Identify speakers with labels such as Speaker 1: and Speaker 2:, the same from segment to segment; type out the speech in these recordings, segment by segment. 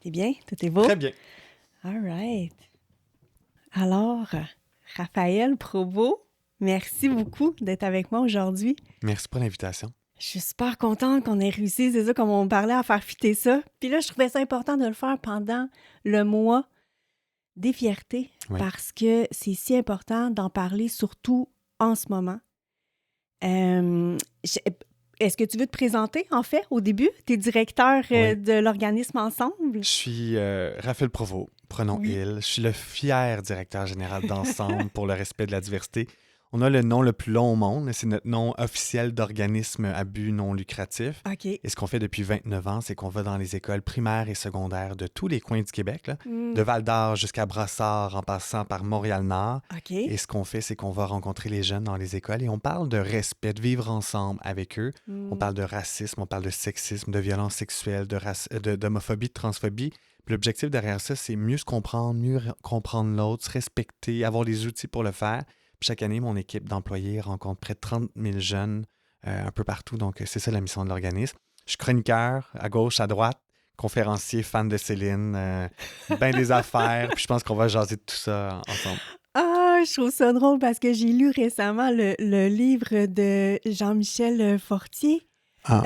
Speaker 1: T'es bien? Tout est beau?
Speaker 2: Très bien.
Speaker 1: All right. Alors, Raphaël Provost, merci beaucoup d'être avec moi aujourd'hui.
Speaker 2: Merci pour l'invitation.
Speaker 1: Je suis super contente qu'on ait réussi, c'est ça, comme on parlait, à faire fitter ça. Puis là, je trouvais ça important de le faire pendant le mois des fiertés
Speaker 2: Oui.
Speaker 1: parce que c'est si important d'en parler, surtout en ce moment. Est-ce que tu veux te présenter, en fait, au début? Tu es directeur
Speaker 2: Oui.
Speaker 1: de l'organisme Ensemble?
Speaker 2: Je suis Raphaël Provost, pronom
Speaker 1: Oui.
Speaker 2: il. Je suis le fier directeur général d'Ensemble pour le respect de la diversité. On a le nom le plus long au monde. C'est notre nom officiel d'organisme à but non lucratif.
Speaker 1: OK.
Speaker 2: Et ce qu'on fait depuis 29 ans, c'est qu'on va dans les écoles primaires et secondaires de tous les coins du Québec, là, de Val-d'Or jusqu'à Brossard, en passant par Montréal-Nord.
Speaker 1: OK.
Speaker 2: Et ce qu'on fait, c'est qu'on va rencontrer les jeunes dans les écoles et on parle de respect, de vivre ensemble avec eux. On parle de racisme, on parle de sexisme, de violence sexuelle, d'homophobie, de transphobie. Puis l'objectif derrière ça, c'est mieux se comprendre, mieux comprendre l'autre, se respecter, avoir les outils pour le faire. Puis chaque année, mon équipe d'employés rencontre près de 30 000 jeunes un peu partout. Donc, c'est ça la mission de l'organisme. Je suis chroniqueur, à gauche, à droite, conférencier, fan de Céline, ben des affaires. Puis je pense qu'on va jaser de tout ça ensemble.
Speaker 1: Ah, je trouve ça drôle parce que j'ai lu récemment le livre de Jean-Michel Fortier.
Speaker 2: Ah,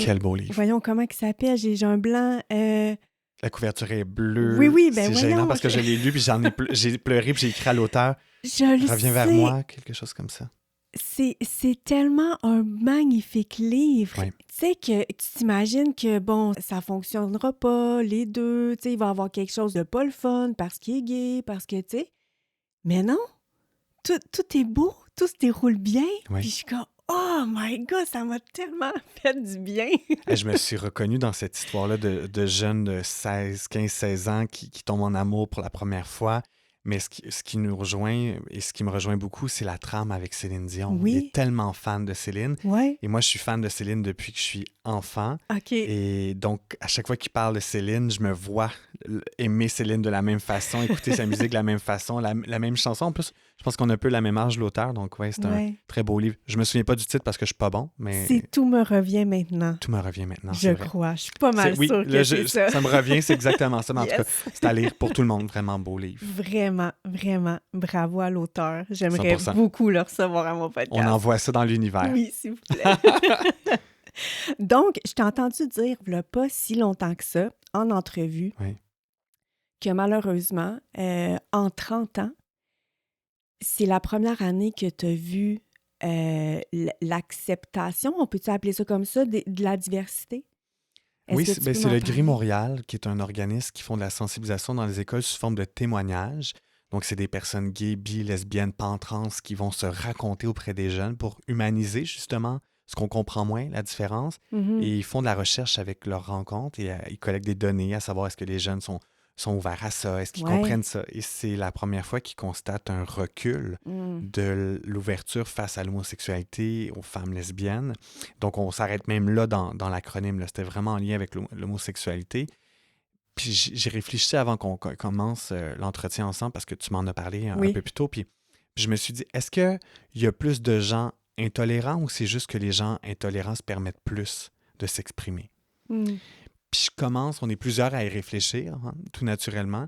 Speaker 2: quel beau livre.
Speaker 1: Voyons comment il s'appelle. J'ai un blanc.
Speaker 2: La couverture est bleue.
Speaker 1: Oui, ben
Speaker 2: c'est
Speaker 1: voyons.
Speaker 2: gênant parce que je l'ai lu, puis j'ai pleuré, puis j'ai écrit à l'auteur.
Speaker 1: Je le
Speaker 2: Reviens vers
Speaker 1: sais.
Speaker 2: moi, quelque chose comme ça.
Speaker 1: C'est tellement un magnifique livre.
Speaker 2: Oui.
Speaker 1: Tu sais que tu t'imagines que, bon, ça fonctionnera pas, les deux. Tu sais, il va y avoir quelque chose de pas le fun parce qu'il est gay, parce que, tu sais. Mais non, tout est beau, tout se déroule bien.
Speaker 2: Oui.
Speaker 1: Puis je suis comme, oh my God, ça m'a tellement fait du bien.
Speaker 2: Et je me suis reconnu dans cette histoire-là de jeunes de 16, 15, 16 ans qui tombent en amour pour la première fois. Mais ce qui nous rejoint et ce qui me rejoint beaucoup, c'est la trame avec Céline Dion.
Speaker 1: Oui.
Speaker 2: Il est tellement fan de Céline.
Speaker 1: Ouais,
Speaker 2: Et moi, je suis fan de Céline depuis que je suis enfant.
Speaker 1: OK.
Speaker 2: Et donc, à chaque fois qu'il parle de Céline, je me vois aimer Céline de la même façon, écouter sa musique de la même façon, la même chanson. En plus, je pense qu'on a un peu la même âge, l'auteur. Donc, ouais, c'est un très beau livre. Je me souviens pas du titre parce que je suis pas bon, mais
Speaker 1: C'est Tout me revient maintenant.
Speaker 2: tout me revient maintenant,
Speaker 1: Je
Speaker 2: c'est vrai.
Speaker 1: crois. Je suis pas mal
Speaker 2: Oui,
Speaker 1: sûre que c'est ça.
Speaker 2: ça me revient, c'est exactement ça. Mais en tout
Speaker 1: Yes.
Speaker 2: cas, c'est à lire pour tout le monde. Vraiment beau livre.
Speaker 1: Vraiment, vraiment, bravo à l'auteur. J'aimerais
Speaker 2: 100%.
Speaker 1: beaucoup le recevoir à mon podcast.
Speaker 2: On envoie ça dans l'univers.
Speaker 1: Oui, s'il vous plaît. Donc, je t'ai entendu dire, il n'y a pas si longtemps que ça, en entrevue,
Speaker 2: Oui.
Speaker 1: que malheureusement, en 30 ans, c'est la première année que tu as vu l'acceptation, on peut-tu appeler ça comme ça, de la diversité? Est-ce
Speaker 2: Oui,
Speaker 1: que tu peux
Speaker 2: c'est
Speaker 1: m'en
Speaker 2: le Gris
Speaker 1: parler?
Speaker 2: Montréal, qui est un organisme qui font de la sensibilisation dans les écoles sous forme de témoignages. Donc, c'est des personnes gays, bi, lesbiennes, pantrans qui vont se raconter auprès des jeunes pour humaniser justement ce qu'on comprend moins, la différence.
Speaker 1: Mhm.
Speaker 2: Et ils font de la recherche avec leurs rencontres et ils collectent des données à savoir est-ce que les jeunes sont ouverts à ça, est-ce qu'ils
Speaker 1: Ouais.
Speaker 2: comprennent ça. Et c'est la première fois qu'ils constatent un recul
Speaker 1: Mm.
Speaker 2: de l'ouverture face à l'homosexualité, aux femmes lesbiennes. Donc, on s'arrête même là dans l'acronyme. Là. C'était vraiment en lien avec l'homosexualité. Puis j'ai réfléchi avant qu'on commence l'entretien ensemble parce que tu m'en as parlé un
Speaker 1: Oui.
Speaker 2: peu plus tôt. Puis je me suis dit, est-ce qu'il y a plus de gens intolérants ou c'est juste que les gens intolérants se permettent plus de s'exprimer?
Speaker 1: Mm.
Speaker 2: Puis on est plusieurs à y réfléchir, hein, tout naturellement.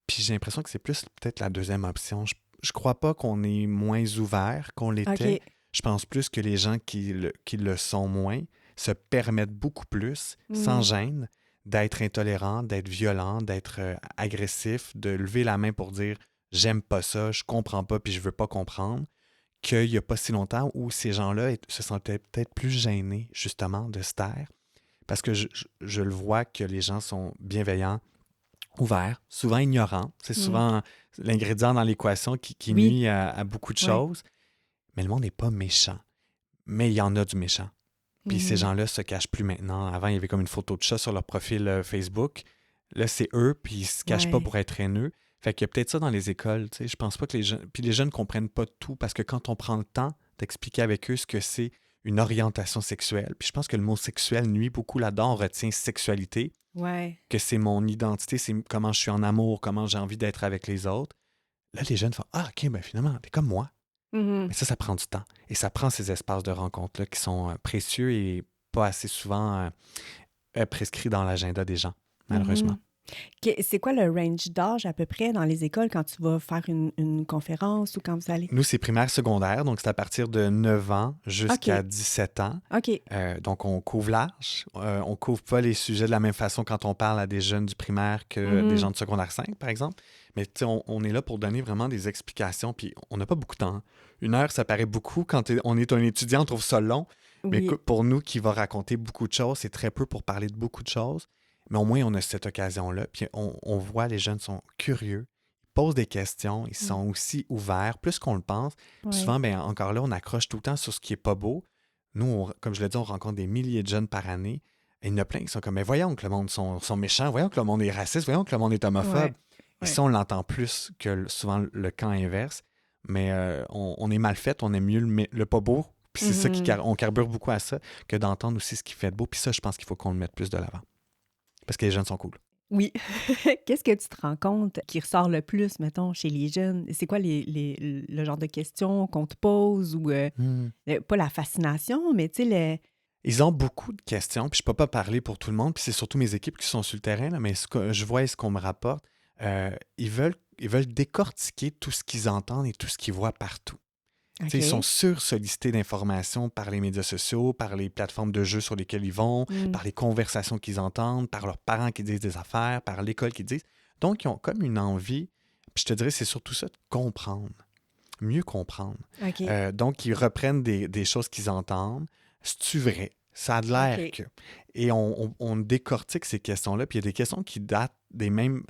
Speaker 2: Puis j'ai l'impression que c'est plus peut-être la deuxième option. Je crois pas qu'on est moins ouvert qu'on l'était.
Speaker 1: OK.
Speaker 2: Je pense plus que les gens qui le sont moins se permettent beaucoup plus, sans
Speaker 1: Mm.
Speaker 2: gêne, d'être intolérants, d'être violents, d'être agressifs, de lever la main pour dire « j'aime pas ça, je comprends pas, puis je veux pas comprendre », qu'il y a pas si longtemps où ces gens-là se sentaient peut-être plus gênés, justement, de se taire. Parce que je le vois que les gens sont bienveillants, ouverts, souvent ignorants. C'est souvent l'ingrédient dans l'équation qui
Speaker 1: Oui.
Speaker 2: nuit à beaucoup de
Speaker 1: Ouais.
Speaker 2: choses. Mais le monde n'est pas méchant. Mais il y en a du méchant. Puis ces gens-là se cachent plus maintenant. Avant, il y avait comme une photo de chat sur leur profil Facebook. Là, c'est eux, puis ils se cachent pas pour être haineux. Fait qu'il y a peut-être ça dans les écoles. Tu sais. Je pense pas que les jeunes... Puis les jeunes ne comprennent pas tout parce que quand on prend le temps d'expliquer avec eux ce que c'est une orientation sexuelle, puis je pense que le mot sexuel nuit beaucoup là-dedans. On retient sexualité,
Speaker 1: Ouais.
Speaker 2: que c'est mon identité, c'est comment je suis en amour, comment j'ai envie d'être avec les autres. Là, les jeunes font « Ah, OK, ben finalement, t'es comme moi. »
Speaker 1: Mhm.
Speaker 2: Mais ça prend du temps. Et ça prend ces espaces de rencontre-là qui sont précieux et pas assez souvent prescrits dans l'agenda des gens, malheureusement.
Speaker 1: C'est quoi le range d'âge à peu près dans les écoles quand tu vas faire une conférence ou quand vous allez?
Speaker 2: Nous, c'est primaire, secondaire, donc c'est à partir de 9 ans jusqu'à
Speaker 1: OK.
Speaker 2: 17 ans.
Speaker 1: OK.
Speaker 2: Donc, on couvre large. On couvre pas les sujets de la même façon quand on parle à des jeunes du primaire que des gens de secondaire 5, par exemple. Mais tu sais, on est là pour donner vraiment des explications, puis on n'a pas beaucoup de temps, hein. 1 heure, ça paraît beaucoup. Quand on est un étudiant, on trouve ça long. Mais
Speaker 1: Oui.
Speaker 2: pour nous qui va raconter beaucoup de choses, c'est très peu pour parler de beaucoup de choses. Mais au moins, on a cette occasion-là. Puis on voit les jeunes sont curieux, ils posent des questions, ils sont aussi ouverts, plus qu'on le pense. Puis
Speaker 1: Ouais.
Speaker 2: souvent, ben, encore là, on accroche tout le temps sur ce qui est pas beau. Nous, comme je l'ai dit, on rencontre des milliers de jeunes par année. Et il y en a plein qui sont comme, mais voyons que le monde sont méchants, voyons que le monde est raciste, voyons que le monde est homophobe.
Speaker 1: Ouais.
Speaker 2: Et
Speaker 1: Ouais.
Speaker 2: ça, on l'entend plus que souvent le camp inverse. Mais on est mal fait, on aime mieux le pas beau. Puis c'est ça on carbure beaucoup à ça, que d'entendre aussi ce qui fait de beau. Puis ça, je pense qu'il faut qu'on le mette plus de l'avant. Parce que les jeunes sont cool.
Speaker 1: Oui. Qu'est-ce que tu te rends compte qui ressort le plus, mettons, chez les jeunes? C'est quoi le genre de questions qu'on te pose ou pas la fascination, mais tu sais,
Speaker 2: Ils ont beaucoup de questions, puis je peux pas parler pour tout le monde, puis c'est surtout mes équipes qui sont sur le terrain, là, mais ce que je vois et ce qu'on me rapporte, ils veulent décortiquer tout ce qu'ils entendent et tout ce qu'ils voient partout. Tu sais, ils sont
Speaker 1: OK.
Speaker 2: sursollicités d'informations par les médias sociaux, par les plateformes de jeux sur lesquelles ils vont, par les conversations qu'ils entendent, par leurs parents qui disent des affaires, par l'école qui disent. Donc, ils ont comme une envie, puis je te dirais, c'est surtout ça, de comprendre, mieux comprendre.
Speaker 1: OK.
Speaker 2: Donc, ils reprennent des choses qu'ils entendent. C'est-tu vrai? Ça a de l'air
Speaker 1: OK.
Speaker 2: que. Et on décortique ces questions-là. Puis il y a des questions qui datent des mêmes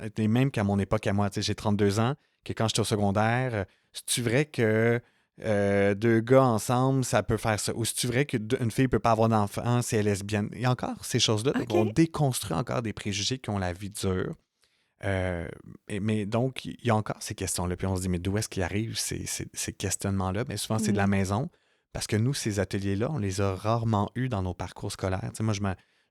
Speaker 2: qu'à mon époque, à moi. Tu sais, j'ai 32 ans, que quand j'étais au secondaire, c'est-tu vrai que 2 gars ensemble, ça peut faire ça? Ou c'est-tu vrai qu'une fille ne peut pas avoir d'enfant si elle est lesbienne? Il y a encore ces choses-là. Donc, on
Speaker 1: OK.
Speaker 2: déconstruit encore des préjugés qui ont la vie dure. Mais donc, il y a encore ces questions-là. Puis on se dit, mais d'où est-ce qu'ils arrivent ces questionnements-là? Bien souvent, c'est de la maison. Parce que nous, ces ateliers-là, on les a rarement eus dans nos parcours scolaires. Tu sais, moi, je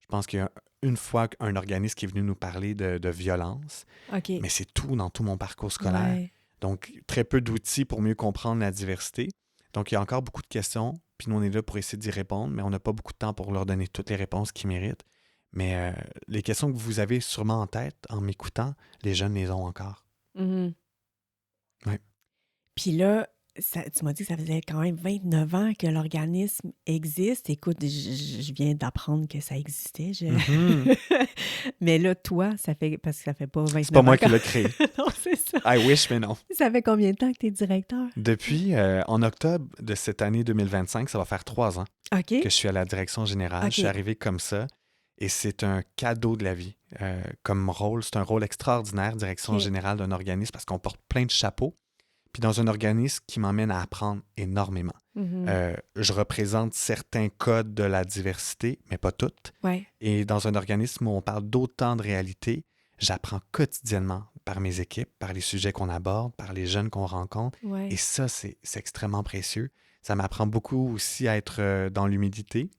Speaker 2: pense qu'il y a une fois un organisme qui est venu nous parler de violence,
Speaker 1: OK.
Speaker 2: mais c'est tout dans tout mon parcours scolaire.
Speaker 1: Ouais.
Speaker 2: Donc, très peu d'outils pour mieux comprendre la diversité. Donc, il y a encore beaucoup de questions. Puis nous, on est là pour essayer d'y répondre, mais on n'a pas beaucoup de temps pour leur donner toutes les réponses qu'ils méritent. Mais les questions que vous avez sûrement en tête en m'écoutant, les jeunes les ont encore.
Speaker 1: Mhm.
Speaker 2: Ouais.
Speaker 1: Puis là, tu m'as dit que ça faisait quand même 29 ans que l'organisme existe. Écoute, je viens d'apprendre que ça existait.
Speaker 2: Mhm.
Speaker 1: Mais là, toi, ça fait parce que ça fait pas
Speaker 2: C'est pas
Speaker 1: 29 ans
Speaker 2: moi qui l'ai créé.
Speaker 1: Non, c'est ça.
Speaker 2: I wish, mais non.
Speaker 1: Ça fait combien de temps que tu es directeur?
Speaker 2: Depuis, en octobre de cette année 2025, ça va faire 3 ans
Speaker 1: OK.
Speaker 2: que je suis à la direction générale. Je suis
Speaker 1: OK.
Speaker 2: arrivé comme ça et c'est un cadeau de la vie. Comme rôle, c'est un rôle extraordinaire, direction
Speaker 1: OK.
Speaker 2: générale d'un organisme, parce qu'on porte plein de chapeaux. Puis dans un organisme qui m'emmène à apprendre énormément.
Speaker 1: Mhm.
Speaker 2: Je représente certains codes de la diversité, mais pas toutes.
Speaker 1: Ouais.
Speaker 2: Et dans un organisme où on parle d'autant de réalités, j'apprends quotidiennement par mes équipes, par les sujets qu'on aborde, par les jeunes qu'on rencontre. Et
Speaker 1: Ouais.
Speaker 2: ça, c'est extrêmement précieux. Ça m'apprend beaucoup aussi à être dans l'humilité.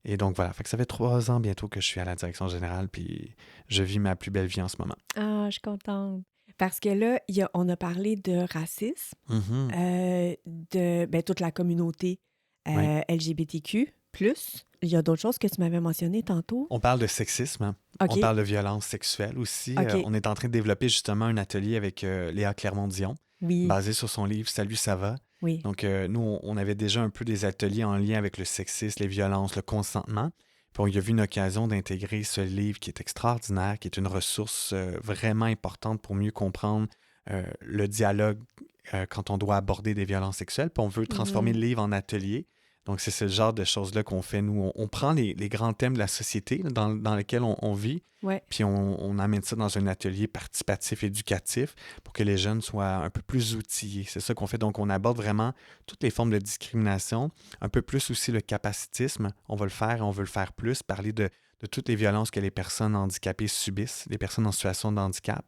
Speaker 2: Et donc voilà, fait que ça fait 3 ans bientôt que je suis à la direction générale, puis je vis ma plus belle vie en ce moment.
Speaker 1: Ah, je suis contente. Parce que là, on a parlé de racisme,
Speaker 2: Mhm.
Speaker 1: de toute la communauté
Speaker 2: Oui.
Speaker 1: LGBTQ+. Il y a d'autres choses que tu m'avais mentionnées tantôt.
Speaker 2: On parle de sexisme, hein.
Speaker 1: OK.
Speaker 2: On parle de violence sexuelle aussi.
Speaker 1: OK.
Speaker 2: On est en train de développer justement un atelier avec Léa Clermont-Dion,
Speaker 1: Oui.
Speaker 2: basé sur son livre Salut, ça va.
Speaker 1: Oui.
Speaker 2: Donc, nous, on avait déjà un peu des ateliers en lien avec le sexisme, les violences, le consentement. Puis, il y a eu une occasion d'intégrer ce livre qui est extraordinaire, qui est une ressource vraiment importante pour mieux comprendre le dialogue quand on doit aborder des violences sexuelles. Puis, on veut transformer le livre en atelier. Donc, c'est ce genre de choses-là qu'on fait. Nous, on prend les grands thèmes de la société là, dans lesquels on vit,
Speaker 1: Ouais.
Speaker 2: puis on amène ça dans un atelier participatif, éducatif, pour que les jeunes soient un peu plus outillés. C'est ça qu'on fait. Donc, on aborde vraiment toutes les formes de discrimination, un peu plus aussi le capacitisme. On va le faire et on veut le faire plus, parler de toutes les violences que les personnes handicapées subissent, les personnes en situation de handicap.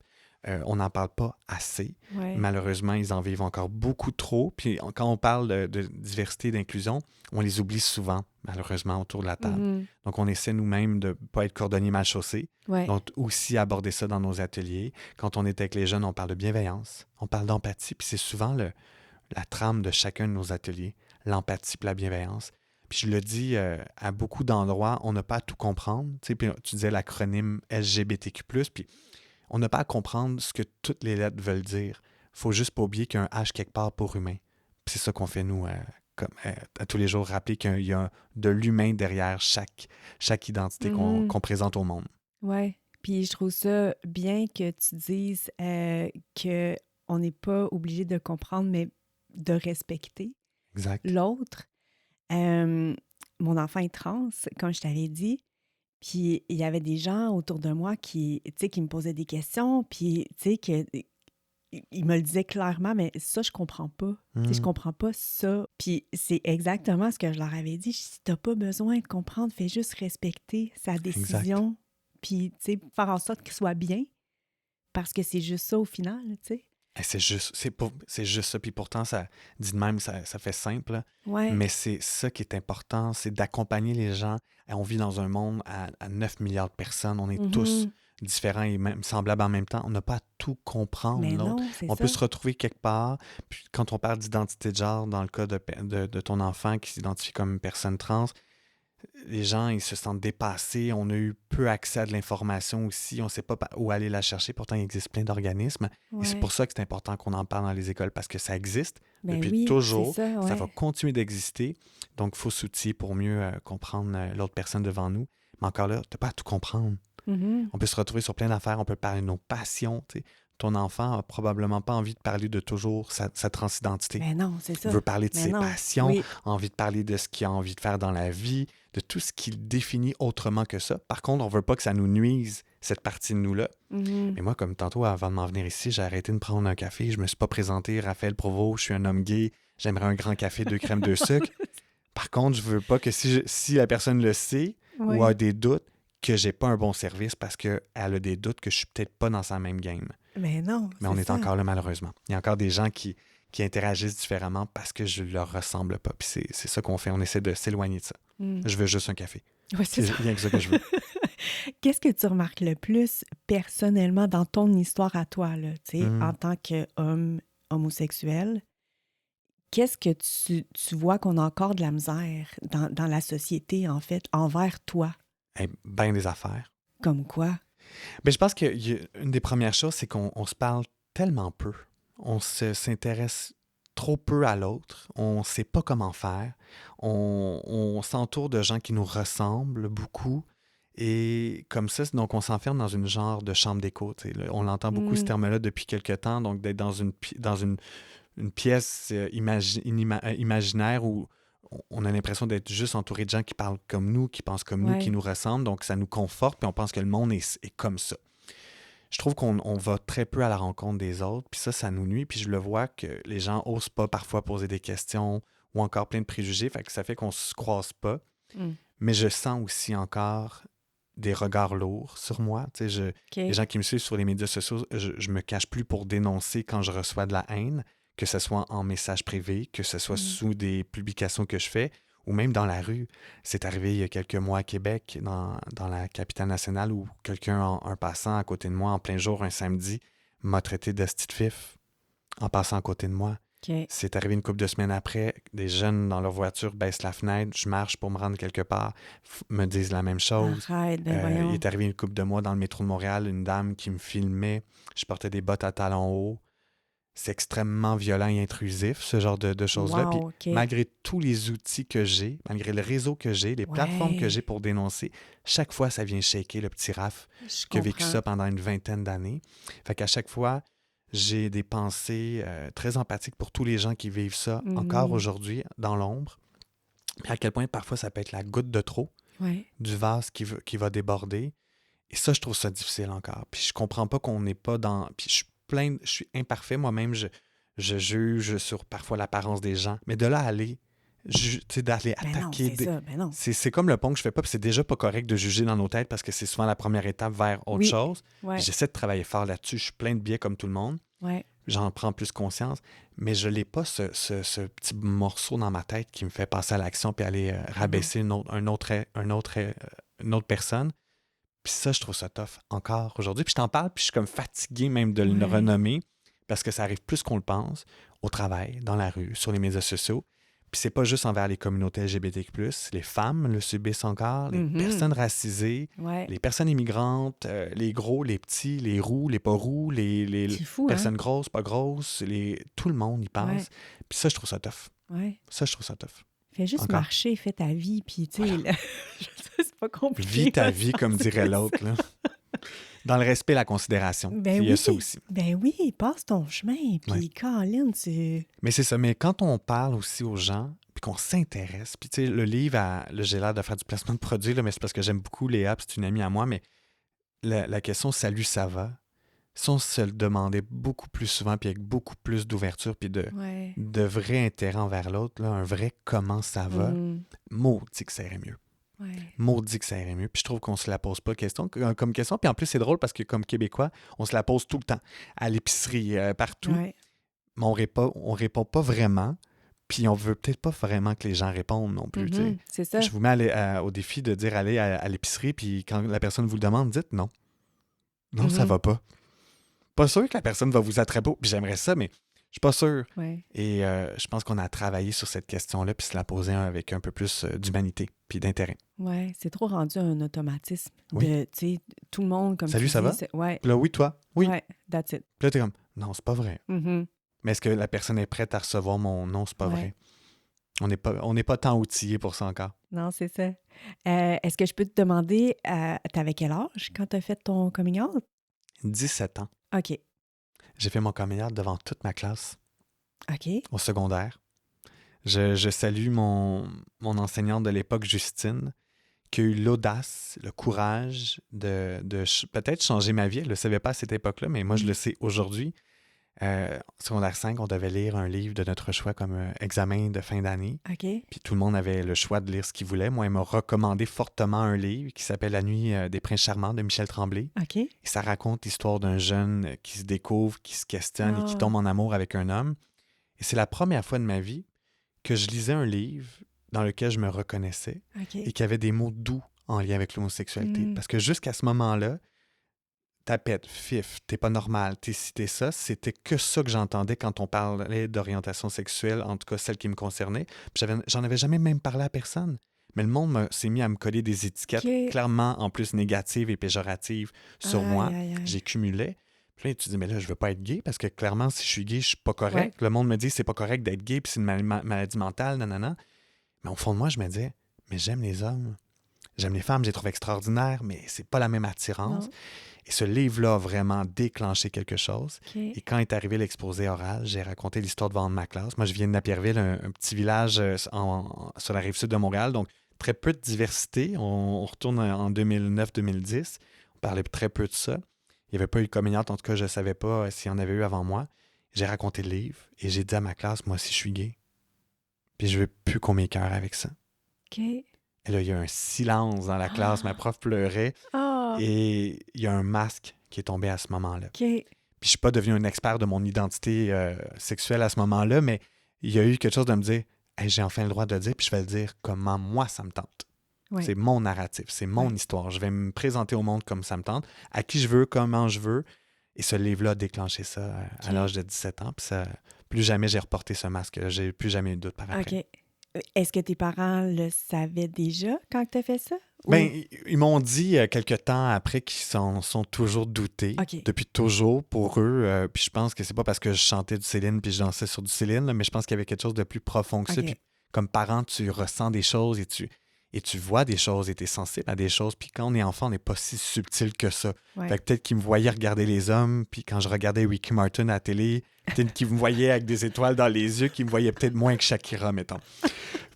Speaker 2: On n'en parle pas assez.
Speaker 1: Ouais.
Speaker 2: Malheureusement, ils en vivent encore beaucoup trop. Puis quand on parle de diversité et d'inclusion, on les oublie souvent, malheureusement, autour de la table.
Speaker 1: Mhm.
Speaker 2: Donc, on essaie nous-mêmes de ne pas être cordonniers mal chaussés.
Speaker 1: Ouais.
Speaker 2: Donc, aussi aborder ça dans nos ateliers. Quand on est avec les jeunes, on parle de bienveillance, on parle d'empathie. Puis c'est souvent la trame de chacun de nos ateliers, l'empathie et la bienveillance. Puis je le dis à beaucoup d'endroits, on n'a pas à tout comprendre. Tu sais, puis tu disais l'acronyme LGBTQ+, puis On n'a pas à comprendre ce que toutes les lettres veulent dire. Faut juste pas oublier qu'il y a un H quelque part pour humain. Puis c'est ça qu'on fait, nous, à tous les jours, rappeler qu'il y a de l'humain derrière chaque identité qu'on présente au monde.
Speaker 1: Ouais. Puis je trouve ça bien que tu dises qu'on n'est pas obligé de comprendre, mais de respecter
Speaker 2: Exact.
Speaker 1: l'autre. Mon enfant est trans, comme je t'avais dit. Puis il y avait des gens autour de moi qui me posaient des questions, puis ils me le disaient clairement, mais ça, je comprends pas. Je comprends pas ça. Puis c'est exactement ce que je leur avais dit. Si t'as pas besoin de comprendre, fais juste respecter sa décision. Exact. Puis, faire en sorte qu'il soit bien, parce que c'est juste ça au final, tu sais.
Speaker 2: C'est juste ça. Puis pourtant, ça dit de même, ça fait simple.
Speaker 1: Ouais.
Speaker 2: Mais c'est ça qui est important, c'est d'accompagner les gens. On vit dans un monde à 9 milliards de personnes. On est tous différents et même semblables en même temps. On n'a pas à tout comprendre.
Speaker 1: Mais
Speaker 2: l'autre.
Speaker 1: non, c'est
Speaker 2: on
Speaker 1: ça.
Speaker 2: peut se retrouver quelque part. Puis quand on parle d'identité de genre, dans le cas de ton enfant qui s'identifie comme une personne trans, les gens, ils se sentent dépassés. On a eu peu accès à de l'information aussi. On ne sait pas où aller la chercher. Pourtant, il existe plein d'organismes. Ouais. Et c'est pour ça que c'est important qu'on en parle dans les écoles, parce que ça existe depuis toujours. Ça va continuer d'exister. Donc, il faut s'outiller pour mieux comprendre l'autre personne devant nous. Mais encore là, tu n'as pas à tout comprendre. On peut se retrouver sur plein d'affaires. On peut parler de nos passions. T'sais. Ton enfant n'a probablement pas envie de parler de toujours sa transidentité.
Speaker 1: Mais non, c'est ça.
Speaker 2: Il veut parler de ses passions, envie de parler de ce qu'il a envie de faire dans la vie, de tout ce qu'il définit autrement que ça. Par contre, on ne veut pas que ça nous nuise, cette partie de nous-là. Mais moi, comme tantôt, avant de m'en venir ici, j'ai arrêté de prendre un café. Je ne me suis pas présenté, Raphaël Provost, je suis un homme gay, j'aimerais un grand café, 2 crèmes, 2 sucres. Par contre, je ne veux pas que si la personne le sait ou a des doutes, que j'ai pas un bon service parce qu'elle a des doutes que je suis peut-être pas dans sa même game.
Speaker 1: Mais non,
Speaker 2: mais on est encore là, malheureusement. Il y a encore des gens qui interagissent différemment parce que je leur ressemble pas. Puis c'est ça qu'on fait. On essaie de s'éloigner de ça. Je veux juste un café.
Speaker 1: Ouais, c'est
Speaker 2: rien que ça que je veux.
Speaker 1: Qu'est-ce que tu remarques le plus personnellement dans ton histoire à toi, là, en tant qu'homme homosexuel? Qu'est-ce que tu vois qu'on a encore de la misère dans la société, en fait, envers toi?
Speaker 2: Ben des affaires.
Speaker 1: Comme quoi?
Speaker 2: Ben, je pense qu'une des premières choses, c'est qu'on se parle tellement peu. On s'intéresse trop peu à l'autre. On ne sait pas comment faire. On s'entoure de gens qui nous ressemblent beaucoup. Et comme ça, donc on s'enferme dans une genre de chambre d'écho. On l'entend beaucoup, ce terme-là, depuis quelque temps. Donc, d'être dans une pièce imaginaire où on a l'impression d'être juste entouré de gens qui parlent comme nous, qui pensent comme nous, qui nous ressemblent. Donc, ça nous conforte, puis on pense que le monde est comme ça. Je trouve qu'on va très peu à la rencontre des autres, puis ça nous nuit. Puis je le vois que les gens n'osent pas parfois poser des questions ou encore plein de préjugés, fait que ça fait qu'on ne se croise pas. Mais je sens aussi encore des regards lourds sur moi. Les gens qui me suivent sur les médias sociaux, je me cache plus pour dénoncer quand je reçois de la haine, que ce soit en message privé, que ce soit sous des publications que je fais, ou même dans la rue. C'est arrivé il y a quelques mois à Québec, dans la capitale nationale, où quelqu'un, un passant à côté de moi, en plein jour, un samedi, m'a traité de petite fif en passant à côté de moi. C'est arrivé une couple de semaines après, des jeunes dans leur voiture baissent la fenêtre, je marche pour me rendre quelque part, me disent la même chose.
Speaker 1: Arrête,
Speaker 2: il est arrivé une couple de mois dans le métro de Montréal, une dame qui me filmait, je portais des bottes à talons hauts. C'est extrêmement violent et intrusif, ce genre de choses-là. Puis malgré tous les outils que j'ai, malgré le réseau que j'ai, les plateformes que j'ai pour dénoncer, chaque fois, ça vient shaker le petit Raph qui a vécu ça pendant une 20aine d'années. Fait qu'à chaque fois, j'ai des pensées très empathiques pour tous les gens qui vivent ça encore aujourd'hui, dans l'ombre. Puis à quel point, parfois, ça peut être la goutte de trop du vase qui va déborder. Et ça, je trouve ça difficile encore. Puis je comprends pas qu'on n'est pas dans... Puis je suis imparfait moi-même, je juge sur parfois l'apparence des gens, mais de là à aller, d'aller attaquer... C'est comme le pont que je fais pas, puis c'est déjà pas correct de juger dans nos têtes parce que c'est souvent la première étape vers autre chose. J'essaie de travailler fort là-dessus, je suis plein de biais comme tout le monde, j'en prends plus conscience, mais je n'ai pas ce petit morceau dans ma tête qui me fait passer à l'action puis aller rabaisser une autre personne. Puis ça, je trouve ça tough encore aujourd'hui. Puis je t'en parle, puis je suis comme fatigué même de le renommer parce que ça arrive plus qu'on le pense au travail, dans la rue, sur les médias sociaux. Puis c'est pas juste envers les communautés LGBTQ+, les femmes le subissent encore, les personnes racisées,
Speaker 1: Ouais.
Speaker 2: les personnes immigrantes, les gros, les petits, les roux, les pas roux, les
Speaker 1: C'est fou, hein?
Speaker 2: personnes grosses, pas grosses, tout le monde y passe.
Speaker 1: Ouais.
Speaker 2: Puis ça, je trouve ça tough.
Speaker 1: Ouais.
Speaker 2: Ça, je trouve ça tough.
Speaker 1: Fais juste
Speaker 2: Encore.
Speaker 1: marcher, fais ta vie, puis tu sais, là, je sais, c'est pas compliqué.
Speaker 2: Vis ta
Speaker 1: là,
Speaker 2: vie,
Speaker 1: ça,
Speaker 2: comme
Speaker 1: c'est
Speaker 2: dirait
Speaker 1: ça.
Speaker 2: l'autre, là. Dans le respect et la considération.
Speaker 1: Ben
Speaker 2: Il y a
Speaker 1: oui,
Speaker 2: ça aussi.
Speaker 1: ben oui, passe ton chemin, puis
Speaker 2: Ouais.
Speaker 1: Caroline, c'est...
Speaker 2: Mais c'est ça. Mais quand on parle aussi aux gens, puis qu'on s'intéresse, puis tu sais, le livre, là, j'ai l'air de faire du placement de produit, là, mais c'est parce que j'aime beaucoup Léa, puis c'est une amie à moi, mais la question « Salut, ça va », si on se le demandait beaucoup plus souvent, puis avec beaucoup plus d'ouverture, puis
Speaker 1: Ouais.
Speaker 2: de vrai intérêt envers l'autre, là, un vrai « comment ça va
Speaker 1: Mhm. »,
Speaker 2: maudit que ça irait mieux.
Speaker 1: Ouais.
Speaker 2: Maudit que ça irait mieux. Puis je trouve qu'on se la pose pas comme question. Puis en plus, c'est drôle parce que comme Québécois, on se la pose tout le temps. À l'épicerie, partout.
Speaker 1: Ouais.
Speaker 2: Mais on répond pas vraiment. Puis on veut peut-être pas vraiment que les gens répondent non plus. tu sais.
Speaker 1: Mhm. C'est ça.
Speaker 2: Je vous mets au défi de dire allez à l'épicerie. Puis quand la personne vous le demande, dites non. Non, ça
Speaker 1: Mhm.
Speaker 2: va pas. Pas sûr que la personne va vous attraper. Puis j'aimerais ça, mais je suis pas sûr.
Speaker 1: Ouais.
Speaker 2: Et je pense qu'on a travaillé sur cette question-là, puis se la poser avec un peu plus d'humanité, puis d'intérêt.
Speaker 1: Ouais, c'est trop rendu un automatisme.
Speaker 2: Oui.
Speaker 1: De, tu sais, tout le monde, comme
Speaker 2: Salut,
Speaker 1: tu
Speaker 2: ça
Speaker 1: dis,
Speaker 2: va?
Speaker 1: c'est- Ouais.
Speaker 2: Puis là, oui, toi? Oui.
Speaker 1: Ouais, that's it.
Speaker 2: Puis là, t'es comme, non, c'est pas vrai.
Speaker 1: Mhm.
Speaker 2: Mais est-ce que la personne est prête à recevoir mon non, c'est pas
Speaker 1: Ouais.
Speaker 2: vrai? On n'est pas tant outillé pour ça encore.
Speaker 1: Non, c'est ça. Est-ce que je peux te demander, t'avais quel âge quand t'as fait ton coming out?
Speaker 2: 17 ans.
Speaker 1: OK.
Speaker 2: J'ai fait mon coming out devant toute ma classe
Speaker 1: OK.
Speaker 2: au secondaire. Je salue mon enseignante de l'époque, Justine, qui a eu l'audace, le courage de peut-être changer ma vie. Elle ne le savait pas à cette époque-là, mais moi, je le sais aujourd'hui. Secondaire 5, on devait lire un livre de notre choix comme examen de fin d'année.
Speaker 1: OK.
Speaker 2: Puis tout le monde avait le choix de lire ce qu'il voulait. Moi, elle m'a recommandé fortement un livre qui s'appelle La nuit des princes charmants de Michel Tremblay.
Speaker 1: OK.
Speaker 2: Et ça raconte l'histoire d'un jeune qui se découvre, qui se questionne et qui
Speaker 1: Ah.
Speaker 2: tombe en amour avec un homme. Et c'est la première fois de ma vie que je lisais un livre dans lequel je me reconnaissais
Speaker 1: OK.
Speaker 2: et qui avait des mots doux en lien avec l'homosexualité.
Speaker 1: Mm.
Speaker 2: Parce que jusqu'à ce moment-là, tapette, fif, t'es pas normal, t'es ci, t'es ça, c'était que ça que j'entendais quand on parlait d'orientation sexuelle, en tout cas celle qui me concernait. Puis j'en avais jamais même parlé à personne. Mais le monde s'est mis à me coller des étiquettes
Speaker 1: OK.
Speaker 2: clairement en plus négatives et péjoratives sur moi.
Speaker 1: Aïe, aïe, aïe.
Speaker 2: J'ai cumulé. Puis là, tu dis, mais là, je veux pas être gay parce que clairement, si je suis gay, je suis pas correct. Le monde me dit, c'est pas correct d'être gay, puis c'est une maladie mentale, nanana. Mais au fond de moi, je me disais, mais j'aime les hommes. J'aime les femmes, je les trouve extraordinaires, mais c'est pas la même attirance.
Speaker 1: Non.
Speaker 2: Et ce livre-là a vraiment déclenché quelque chose.
Speaker 1: OK.
Speaker 2: Et quand est arrivé l'exposé oral, j'ai raconté l'histoire devant ma classe. Moi, je viens de Napierville, un petit village sur la rive sud de Montréal, donc très peu de diversité. On retourne en 2009-2010. On parlait très peu de ça. Il n'y avait pas eu le coming out, en tout cas, je ne savais pas s'il y en avait eu avant moi. J'ai raconté le livre et j'ai dit à ma classe, moi aussi, je suis gay. Puis je veux plus qu'on m'écoeure avec ça.
Speaker 1: OK.
Speaker 2: Et là, il y a un silence dans la classe. Ma prof pleurait.
Speaker 1: Ah.
Speaker 2: Et il y a un masque qui est tombé à ce moment-là.
Speaker 1: OK.
Speaker 2: Puis je suis pas devenu un expert de mon identité sexuelle à ce moment-là, mais il y a eu quelque chose de me dire hey, j'ai enfin le droit de le dire, puis je vais le dire comment moi ça me tente.
Speaker 1: Ouais.
Speaker 2: C'est mon narratif, c'est mon
Speaker 1: Ouais.
Speaker 2: histoire. Je vais me présenter au monde comme ça me tente, à qui je veux, comment je veux. Et ce livre-là a déclenché ça à
Speaker 1: OK.
Speaker 2: l'âge de 17 ans. Puis ça, plus jamais j'ai reporté ce masque. J'ai plus jamais eu de doute par après.
Speaker 1: OK. Est-ce que tes parents le savaient déjà quand tu as fait ça? Ou-
Speaker 2: Ben, ils m'ont dit quelque temps après qu'ils sont toujours doutés.
Speaker 1: OK.
Speaker 2: Depuis toujours, pour eux. Puis je pense que c'est pas parce que je chantais du Céline puis je dansais sur du Céline, là, mais je pense qu'il y avait quelque chose de plus profond que ça.
Speaker 1: OK.
Speaker 2: Puis comme parent, tu ressens des choses et tu vois des choses et tu es sensible à des choses. Puis quand on est enfant, on n'est pas si subtil que ça.
Speaker 1: Ouais.
Speaker 2: Fait que peut-être qu'ils me voyaient regarder les hommes, puis quand je regardais Ricky Martin à la télé, peut-être qu'ils me voyaient avec des étoiles dans les yeux, qu'ils me voyaient peut-être moins que Shakira, mettons.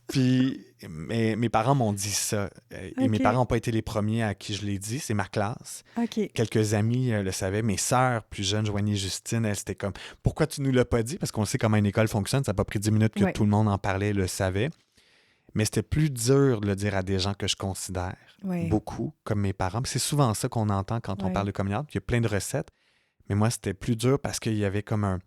Speaker 2: Puis mes parents m'ont dit ça. Et mes
Speaker 1: OK.
Speaker 2: parents n'ont pas été les premiers à qui je l'ai dit. C'est ma classe.
Speaker 1: OK.
Speaker 2: Quelques amis le savaient. Mes sœurs plus jeunes, Joanie et Justine, elles, c'était comme « Pourquoi tu nous l'as pas dit? » Parce qu'on sait comment une école fonctionne. Ça n'a pas pris 10 minutes que
Speaker 1: Ouais.
Speaker 2: tout le monde en parlait, le savait. Mais c'était plus dur de le dire à des gens que je considère
Speaker 1: Ouais.
Speaker 2: beaucoup, comme mes parents. Puis c'est souvent ça qu'on entend quand on
Speaker 1: Ouais.
Speaker 2: parle de coming out. Il y a plein de recettes. Mais moi, c'était plus dur parce qu'il y avait comme un...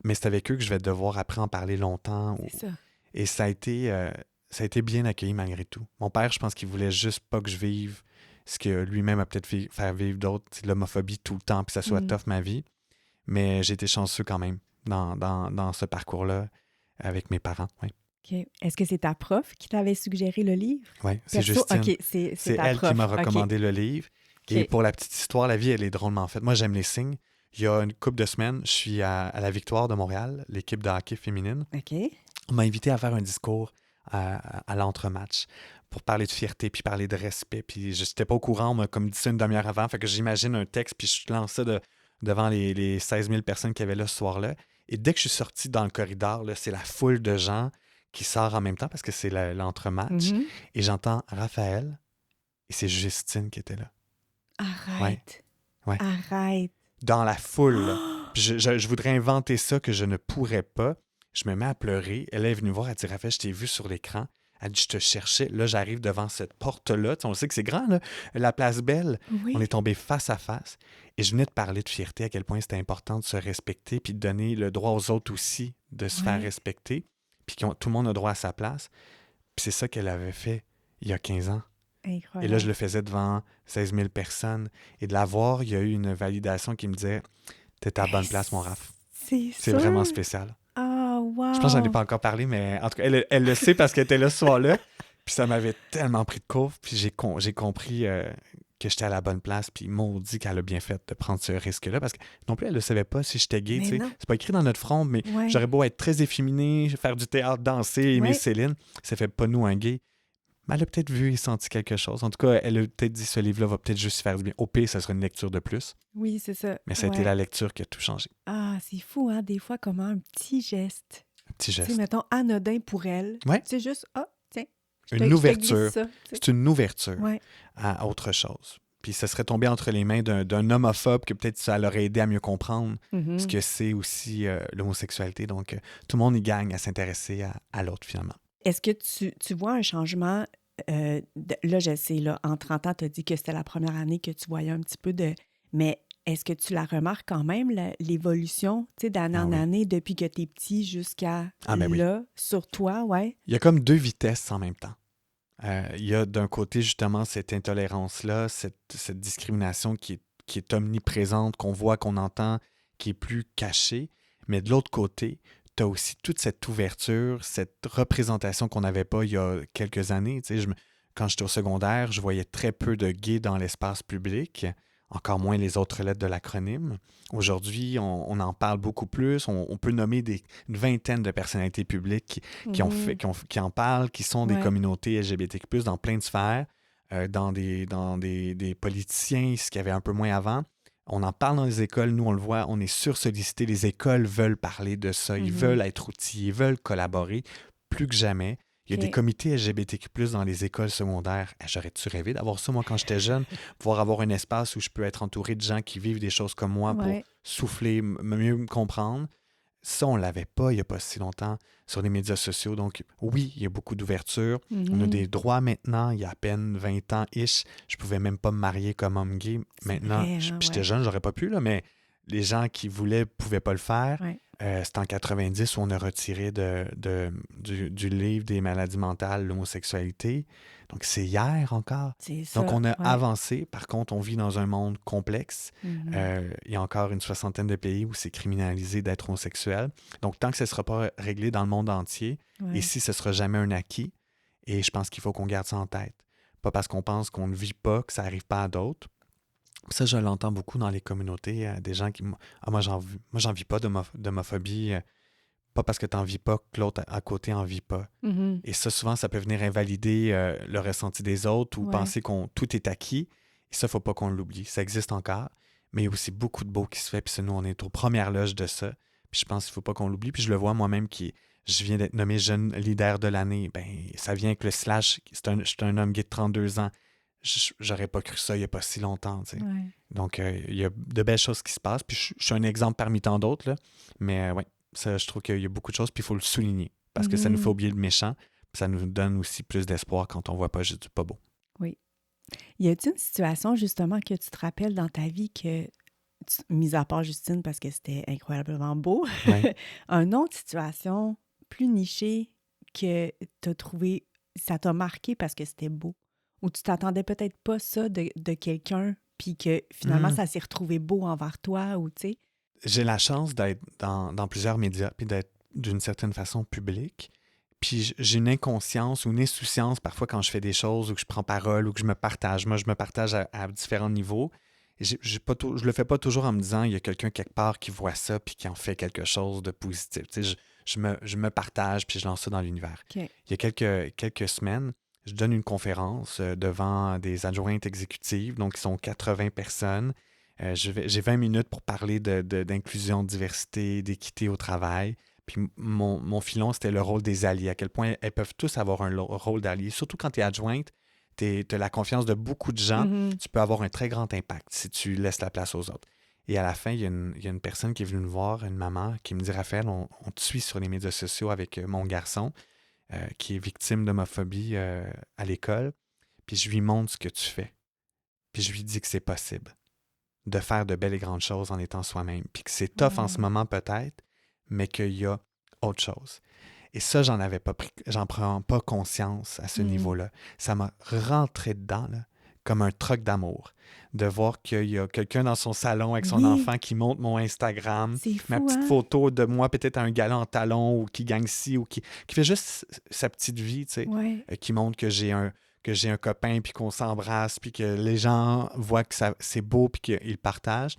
Speaker 2: Mais c'est avec eux que je vais devoir après en parler longtemps.
Speaker 1: C'est ça.
Speaker 2: Et ça a été bien accueilli malgré tout. Mon père, je pense qu'il voulait juste pas que je vive ce que lui-même a peut-être fait faire vivre d'autres, c'est l'homophobie tout le temps, puis ça soit
Speaker 1: Mm.
Speaker 2: tough ma vie. Mais j'ai été chanceux quand même dans ce parcours-là avec mes parents. Oui.
Speaker 1: OK. Est-ce que c'est ta prof qui t'avait suggéré le livre?
Speaker 2: Oui, c'est
Speaker 1: Perso?
Speaker 2: Justine.
Speaker 1: OK, c'est
Speaker 2: C'est
Speaker 1: ta
Speaker 2: elle qui
Speaker 1: prof.
Speaker 2: m'a
Speaker 1: OK.
Speaker 2: recommandé le livre. Et
Speaker 1: OK.
Speaker 2: pour la petite histoire, la vie, elle est drôlement faite. Moi, j'aime les signes. Il y a une couple de semaines, je suis à la Victoire de Montréal, l'équipe de hockey féminine.
Speaker 1: OK.
Speaker 2: On m'a invité à faire un discours à l'entre-match pour parler de fierté, puis parler de respect. Puis je n'étais pas au courant, on m'a comme dit ça une demi-heure avant. Fait que j'imagine un texte, puis je lance ça devant les 16 000 personnes qui avaient là ce soir-là. Et dès que je suis sorti dans le corridor, là, c'est la foule de gens qui sort en même temps parce que c'est l'entre-match.
Speaker 1: Mhm.
Speaker 2: Et j'entends Raphaël et c'est Justine qui était là.
Speaker 1: Arrête.
Speaker 2: Ouais.
Speaker 1: Arrête.
Speaker 2: Dans la foule. Là. Puis je voudrais inventer ça que je ne pourrais pas. Je me mets à pleurer. Elle est venue voir, elle dit Raphaël, je t'ai vu sur l'écran. Elle dit je te cherchais. Là, j'arrive devant cette porte-là. Tu sais, on sait que c'est grand, là. La place Belle.
Speaker 1: Oui.
Speaker 2: On est tombé face à face. Et je venais de parler de fierté, à quel point c'était important de se respecter, puis de donner le droit aux autres aussi de se faire respecter, puis tout le monde a droit à sa place. Puis c'est ça qu'elle avait fait il y a 15 ans.
Speaker 1: Incroyable.
Speaker 2: Et là, je le faisais devant 16 000 personnes. Et de la voir, il y a eu une validation qui me disait « T'es à la bonne place, mon Raph. »
Speaker 1: C'est
Speaker 2: C'est
Speaker 1: sûr.
Speaker 2: vraiment spécial.
Speaker 1: Ah, wow.
Speaker 2: Je pense que j'en ai pas encore parlé, mais en tout cas, elle le sait parce qu'elle était là ce soir-là. Puis ça m'avait tellement pris de court. Puis j'ai compris que j'étais à la bonne place. Puis maudit qu'elle a bien fait de prendre ce risque-là. Parce que non plus, elle ne savait pas si j'étais gay.
Speaker 1: Mais non.
Speaker 2: C'est pas écrit dans notre front, mais
Speaker 1: Ouais.
Speaker 2: j'aurais beau être très efféminé, faire du théâtre, danser, aimer
Speaker 1: Ouais.
Speaker 2: Céline. Ça fait pas nous un gay. Mais elle a peut-être vu et senti quelque chose. En tout cas, elle a peut-être dit ce livre-là va peut-être juste faire du bien. Au pire, ça sera une lecture de plus.
Speaker 1: Oui, c'est ça.
Speaker 2: Mais ça a été la lecture qui a tout changé.
Speaker 1: Ah, c'est fou, hein, des fois, comment un petit geste.
Speaker 2: Un petit
Speaker 1: Tu sais,
Speaker 2: geste.
Speaker 1: mettons, anodin pour elle.
Speaker 2: Ouais.
Speaker 1: C'est juste, tiens.
Speaker 2: Une ouverture.
Speaker 1: Ça,
Speaker 2: c'est une ouverture
Speaker 1: ouais.
Speaker 2: à autre chose. Puis ça serait tombé entre les mains d'un homophobe que peut-être ça l'aurait aidé à mieux comprendre ce que c'est aussi l'homosexualité. Donc, tout le monde y gagne à s'intéresser à l'autre, finalement.
Speaker 1: Est-ce que tu vois un changement? Là, je sais, là, en 30 ans, tu as dit que c'était la première année que tu voyais un petit peu de... Mais est-ce que tu la remarques quand même, l'évolution, tu sais, d'année en année, depuis que tu es petit jusqu'à là, sur toi, ouais?
Speaker 2: Il y a comme deux vitesses en même temps. Il y a d'un côté, justement, cette intolérance-là, cette discrimination qui est omniprésente, qu'on voit, qu'on entend, qui est plus cachée. Mais de l'autre côté, tu as aussi toute cette ouverture, cette représentation qu'on n'avait pas il y a quelques années. Tu sais, quand j'étais au secondaire, je voyais très peu de gays dans l'espace public, encore moins les autres lettres de l'acronyme. Aujourd'hui, on en parle beaucoup plus. On peut nommer une vingtaine de personnalités publiques qui en parlent, qui sont des communautés LGBTQ+, dans plein de sphères, dans des politiciens, ce qu'il y avait un peu moins avant. On en parle dans les écoles, nous on le voit, on est sursollicité. Les écoles veulent parler de ça, ils veulent être outillés, ils veulent collaborer plus que jamais. Il y a des comités LGBTQ+, dans les écoles secondaires. J'aurais-tu rêvé d'avoir ça, moi, quand j'étais jeune? Pouvoir avoir un espace où je peux être entouré de gens qui vivent des choses comme moi pour souffler, mieux me comprendre. Ça, on ne l'avait pas il n'y a pas si longtemps sur les médias sociaux. Donc, oui, il y a beaucoup d'ouverture. On a des droits maintenant. Il y a à peine 20 ans-ish. Je ne pouvais même pas me marier comme homme gay. Maintenant, j'étais jeune, j'aurais pas pu, là, mais les gens qui voulaient ne pouvaient pas le faire.
Speaker 1: Ouais.
Speaker 2: C'est en 90 où on a retiré du livre des maladies mentales l'homosexualité. Donc, c'est hier encore.
Speaker 1: C'est ça.
Speaker 2: Donc, on a avancé. Par contre, on vit dans un monde complexe. Il y a encore une 60aine de pays où c'est criminalisé d'être homosexuel. Donc, tant que ce ne sera pas réglé dans le monde entier, ici, ce ne sera jamais un acquis. Et je pense qu'il faut qu'on garde ça en tête. Pas parce qu'on pense qu'on ne vit pas, que ça n'arrive pas à d'autres. Ça, je l'entends beaucoup dans les communautés, des gens qui... moi, j'en vis pas d'homophobie, pas parce que tu n'en vis pas que l'autre à côté en vit pas. Et ça, souvent, ça peut venir invalider le ressenti des autres ou penser qu'on tout est acquis. Et ça, il ne faut pas qu'on l'oublie. Ça existe encore, mais il y a aussi beaucoup de beau qui se fait. Puis nous, on est aux premières loges de ça. Puis je pense qu'il ne faut pas qu'on l'oublie. Puis je le vois moi-même je viens d'être nommé jeune leader de l'année. Ben, ça vient avec le slash. Je suis un homme gay de 32 ans. J'aurais pas cru ça il n'y a pas si longtemps. Tu sais. Donc, il y a de belles choses qui se passent. Puis je suis un exemple parmi tant d'autres. Là. Mais ça, je trouve qu'il y a beaucoup de choses. Puis il faut le souligner. Parce que ça nous fait oublier le méchant. Puis ça nous donne aussi plus d'espoir quand on voit pas juste du pas beau.
Speaker 1: Oui. Y a-t-il une situation, justement, que tu te rappelles dans ta vie que, mis à part Justine, parce que c'était incroyablement beau, une autre situation plus nichée que tu as trouvé, ça t'a marqué parce que c'était beau? Ou tu t'attendais peut-être pas ça de quelqu'un, puis que finalement, ça s'est retrouvé beau envers toi, ou tu sais?
Speaker 2: J'ai la chance d'être dans plusieurs médias, puis d'être d'une certaine façon public. Puis j'ai une inconscience ou une insouciance parfois quand je fais des choses ou que je prends parole ou que je me partage. Moi, je me partage à différents niveaux. Et je le fais pas toujours en me disant il y a quelqu'un quelque part qui voit ça puis qui en fait quelque chose de positif. Tu sais, je me partage puis je lance ça dans l'univers.
Speaker 1: OK.
Speaker 2: Il y a quelques semaines, je donne une conférence devant des adjointes exécutives, donc ils sont 80 personnes. J'ai 20 minutes pour parler d'inclusion, de diversité, d'équité au travail. Puis mon filon, c'était le rôle des alliés, à quel point elles peuvent tous avoir un rôle d'allié. Surtout quand tu es adjointe, tu as la confiance de beaucoup de gens,
Speaker 1: Mhm.
Speaker 2: tu peux avoir un très grand impact si tu laisses la place aux autres. Et à la fin, il y a une personne qui est venue me voir, une maman, qui me dit « Raphaël, on te suit sur les médias sociaux avec mon garçon qui est victime d'homophobie à l'école. Puis je lui montre ce que tu fais. Puis je lui dis que c'est possible de faire de belles et grandes choses en étant soi-même. Puis que c'est tough en ce
Speaker 1: Wow.
Speaker 2: moment peut-être, mais qu'il y a autre chose. » Et ça, j'en prends pas conscience à ce
Speaker 1: Mhm.
Speaker 2: niveau-là. Ça m'a rentré dedans, là, comme un troc d'amour, de voir qu'il y a quelqu'un dans son salon avec son
Speaker 1: Oui,
Speaker 2: enfant qui monte mon Instagram,
Speaker 1: c'est
Speaker 2: ma
Speaker 1: fou,
Speaker 2: petite
Speaker 1: hein?
Speaker 2: photo de moi peut-être à un gala en talons ou qui gagne ci ou qui fait juste sa petite vie, tu sais,
Speaker 1: Ouais.
Speaker 2: qui montre que j'ai un copain puis qu'on s'embrasse puis que les gens voient que c'est beau puis qu'ils le partagent.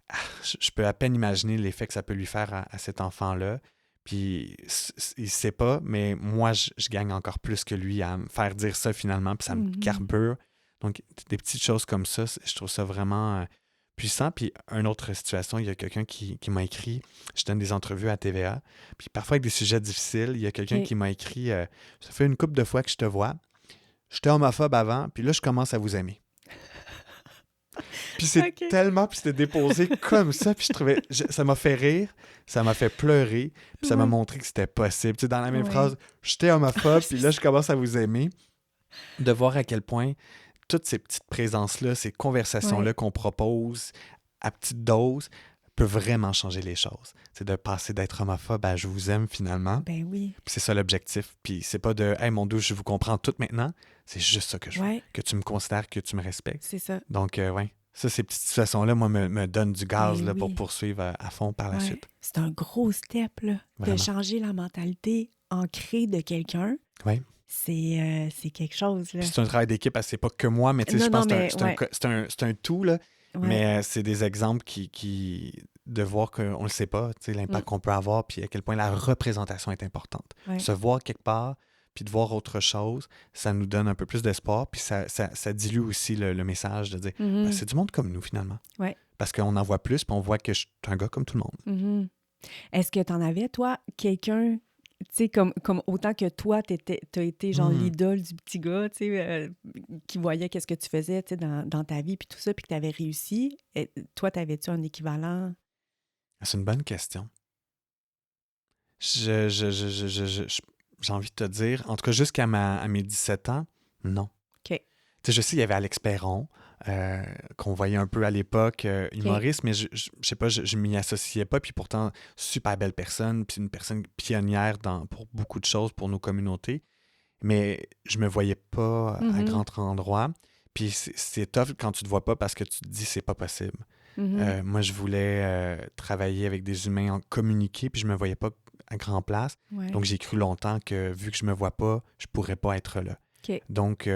Speaker 2: Ah, je peux à peine imaginer l'effet que ça peut lui faire à cet enfant-là. Puis il sait pas, mais moi, je gagne encore plus que lui à me faire dire ça finalement, puis ça me
Speaker 1: Mhm.
Speaker 2: carbure. Donc, des petites choses comme ça, je trouve ça vraiment puissant. Puis, une autre situation, il y a quelqu'un qui m'a écrit, je donne des entrevues à TVA, puis parfois avec des sujets difficiles, il y a quelqu'un
Speaker 1: OK.
Speaker 2: qui m'a écrit, ça fait une couple de fois que je te vois, j'étais homophobe avant, puis là, je commence à vous aimer. Puis c'est
Speaker 1: OK.
Speaker 2: tellement, puis c'était déposé comme ça, puis je trouvais, ça m'a fait rire, ça m'a fait pleurer, puis ça m'a
Speaker 1: Ouais.
Speaker 2: montré que c'était possible. Tu sais, dans la même
Speaker 1: Ouais.
Speaker 2: phrase, j'étais homophobe, puis là, je commence à vous aimer. De voir à quel point toutes ces petites présences-là, ces conversations-là
Speaker 1: Ouais.
Speaker 2: qu'on propose à petite dose peuvent vraiment changer les choses. C'est de passer d'être homophobe à je vous aime finalement.
Speaker 1: Ben oui.
Speaker 2: Puis c'est ça l'objectif. Puis c'est pas de hey mon Dieu, je vous comprends tout maintenant. C'est juste ça que je veux.
Speaker 1: Ouais,
Speaker 2: Que tu me considères, que tu me respectes.
Speaker 1: c'est ça.
Speaker 2: Donc, ouais. Ça, ces petites situations-là, moi, me donnent du gaz
Speaker 1: Ben
Speaker 2: là, pour
Speaker 1: oui.
Speaker 2: poursuivre à fond par la
Speaker 1: Ouais.
Speaker 2: suite.
Speaker 1: C'est un gros step, là, de
Speaker 2: Vraiment.
Speaker 1: changer la mentalité ancrée de quelqu'un.
Speaker 2: Oui.
Speaker 1: C'est quelque chose, là.
Speaker 2: Puis c'est un travail d'équipe, c'est pas que moi, mais tu sais,
Speaker 1: Non,
Speaker 2: je pense
Speaker 1: non,
Speaker 2: que
Speaker 1: mais ouais.
Speaker 2: c'est un tout, là.
Speaker 1: Ouais.
Speaker 2: Mais c'est des exemples de voir qu'on le sait pas, tu sais, l'impact qu'on peut avoir, puis à quel point la représentation est importante.
Speaker 1: Ouais.
Speaker 2: Se voir quelque part, puis de voir autre chose, ça nous donne un peu plus d'espoir, puis ça dilue aussi le message de dire,
Speaker 1: Mhm.
Speaker 2: ben, c'est du monde comme nous, finalement.
Speaker 1: Ouais.
Speaker 2: Parce qu'on en voit plus, puis on voit que je suis un gars comme tout le monde.
Speaker 1: Mhm. Est-ce que t'en avais, toi, quelqu'un, tu sais, comme autant que toi, t'as été genre l'idole du petit gars, tu sais, qui voyait qu'est-ce que tu faisais, tu sais, dans ta vie, puis tout ça, puis que t'avais réussi. Et, toi, t'avais-tu un équivalent?
Speaker 2: C'est une bonne question. J'ai envie de te dire, en tout cas jusqu'à mes 17 ans, non.
Speaker 1: OK.
Speaker 2: Tu sais, je sais, il y avait Alex Perron, qu'on voyait un peu à l'époque, humoriste, mais je sais pas, je m'y associais pas. Puis pourtant, super belle personne, puis une personne pionnière pour beaucoup de choses pour nos communautés. Mais je me voyais pas à
Speaker 1: Mhm.
Speaker 2: grand endroit. Puis c'est tough quand tu te vois pas parce que tu te dis c'est pas possible.
Speaker 1: Mhm.
Speaker 2: Moi, je voulais travailler avec des humains, communiquer, puis je me voyais pas à grand place.
Speaker 1: Ouais.
Speaker 2: Donc, j'ai cru longtemps que vu que je me vois pas, je pourrais pas être là.
Speaker 1: OK.
Speaker 2: Donc,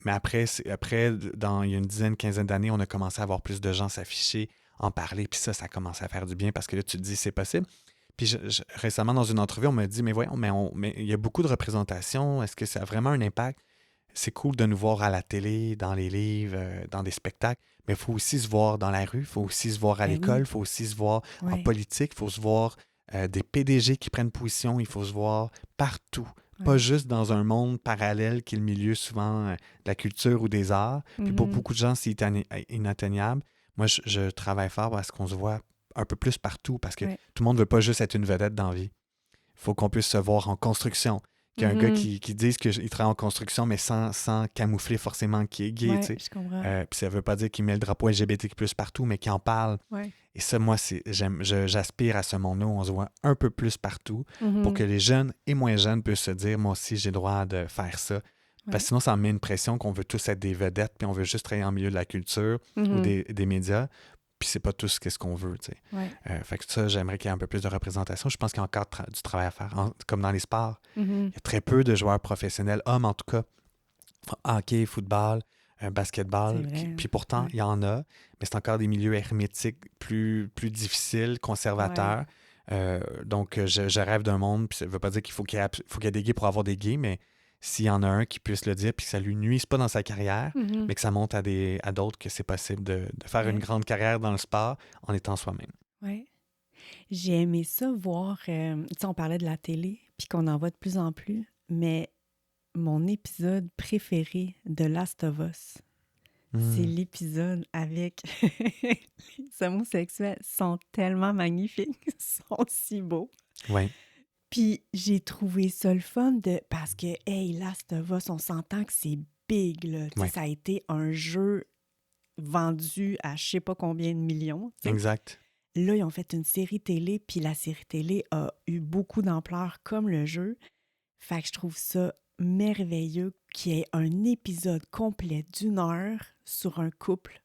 Speaker 2: mais après, il y a une dizaine, quinzaine d'années, on a commencé à avoir plus de gens s'afficher, en parler, puis ça commence à faire du bien parce que là, tu te dis, c'est possible. Puis récemment, dans une entrevue, on m'a dit, mais voyons, mais il y a beaucoup de représentation, est-ce que ça a vraiment un impact? C'est cool de nous voir à la télé, dans les livres, dans des spectacles, mais il faut aussi se voir dans la rue, il faut aussi se voir à
Speaker 1: Ben
Speaker 2: l'école, il
Speaker 1: oui.
Speaker 2: faut aussi se voir en
Speaker 1: Ouais.
Speaker 2: politique, il faut se voir des PDG qui prennent position, il faut se voir partout. Pas
Speaker 1: Ouais.
Speaker 2: juste dans un monde parallèle qui est le milieu souvent de la culture ou des arts. Puis pour
Speaker 1: Mhm.
Speaker 2: beaucoup de gens, c'est inatteignable. Moi, je travaille fort parce qu'on se voit un peu plus partout, parce que
Speaker 1: Ouais.
Speaker 2: tout le monde ne veut pas juste être une vedette dans la vie. Il faut qu'on puisse se voir en construction. Qu'il y a un gars
Speaker 1: Mhm.
Speaker 2: qui dise qu'il travaille en construction, mais sans camoufler forcément qu'il est gay.
Speaker 1: Ouais,
Speaker 2: Tu sais.
Speaker 1: je comprends.
Speaker 2: Puis ça ne veut pas dire qu'il met le drapeau LGBTQ+ partout, mais qu'il en parle.
Speaker 1: Ouais.
Speaker 2: Et ça, moi, j'aspire à ce monde-là où on se voit un peu plus partout
Speaker 1: Mhm.
Speaker 2: pour que les jeunes et moins jeunes puissent se dire, moi aussi, j'ai le droit de faire ça.
Speaker 1: Ouais.
Speaker 2: Parce que sinon, ça en met une pression qu'on veut tous être des vedettes, puis on veut juste travailler en milieu de la culture ou
Speaker 1: Mhm.
Speaker 2: des médias. puis c'est pas tout ce qu'on veut, tu sais.
Speaker 1: Ouais.
Speaker 2: Fait que ça, j'aimerais qu'il y ait un peu plus de représentation. Je pense qu'il y a encore du travail à faire. Comme dans les sports,
Speaker 1: Mhm.
Speaker 2: il y a très peu de joueurs professionnels, hommes en tout cas, hockey, football,
Speaker 1: C'est
Speaker 2: basketball,
Speaker 1: vrai.
Speaker 2: puis pourtant,
Speaker 1: Ouais.
Speaker 2: il y en a, mais c'est encore des milieux hermétiques plus difficiles,
Speaker 1: Ouais.
Speaker 2: conservateurs. Donc, je rêve d'un monde, puis ça veut pas dire qu'il faut qu'il y ait des gays pour avoir des gays, mais s'il y en a un qui puisse le dire, puis que ça lui nuise pas dans sa carrière,
Speaker 1: Mhm.
Speaker 2: mais que ça montre à d'autres que c'est possible de faire une
Speaker 1: Ouais.
Speaker 2: grande carrière dans le sport en étant soi-même.
Speaker 1: Ouais. J'ai aimé ça voir, tu sais, on parlait de la télé, puis qu'on en voit de plus en plus, mais mon épisode préféré de Last of Us, c'est
Speaker 2: Hmm.
Speaker 1: l'épisode avec les homosexuels. Ils sont tellement magnifiques, ils sont si beaux.
Speaker 2: Ouais,
Speaker 1: Puis j'ai trouvé ça le fun parce que, hey, Last of Us, on s'entend que c'est big, là. Tu sais,
Speaker 2: ouais,
Speaker 1: ça a été un jeu vendu à je sais pas combien de millions, tu sais.
Speaker 2: exact.
Speaker 1: Là, ils ont fait une série télé, puis la série télé a eu beaucoup d'ampleur comme le jeu. Fait que je trouve ça merveilleux qu'il y ait un épisode complet d'1 heure sur un couple.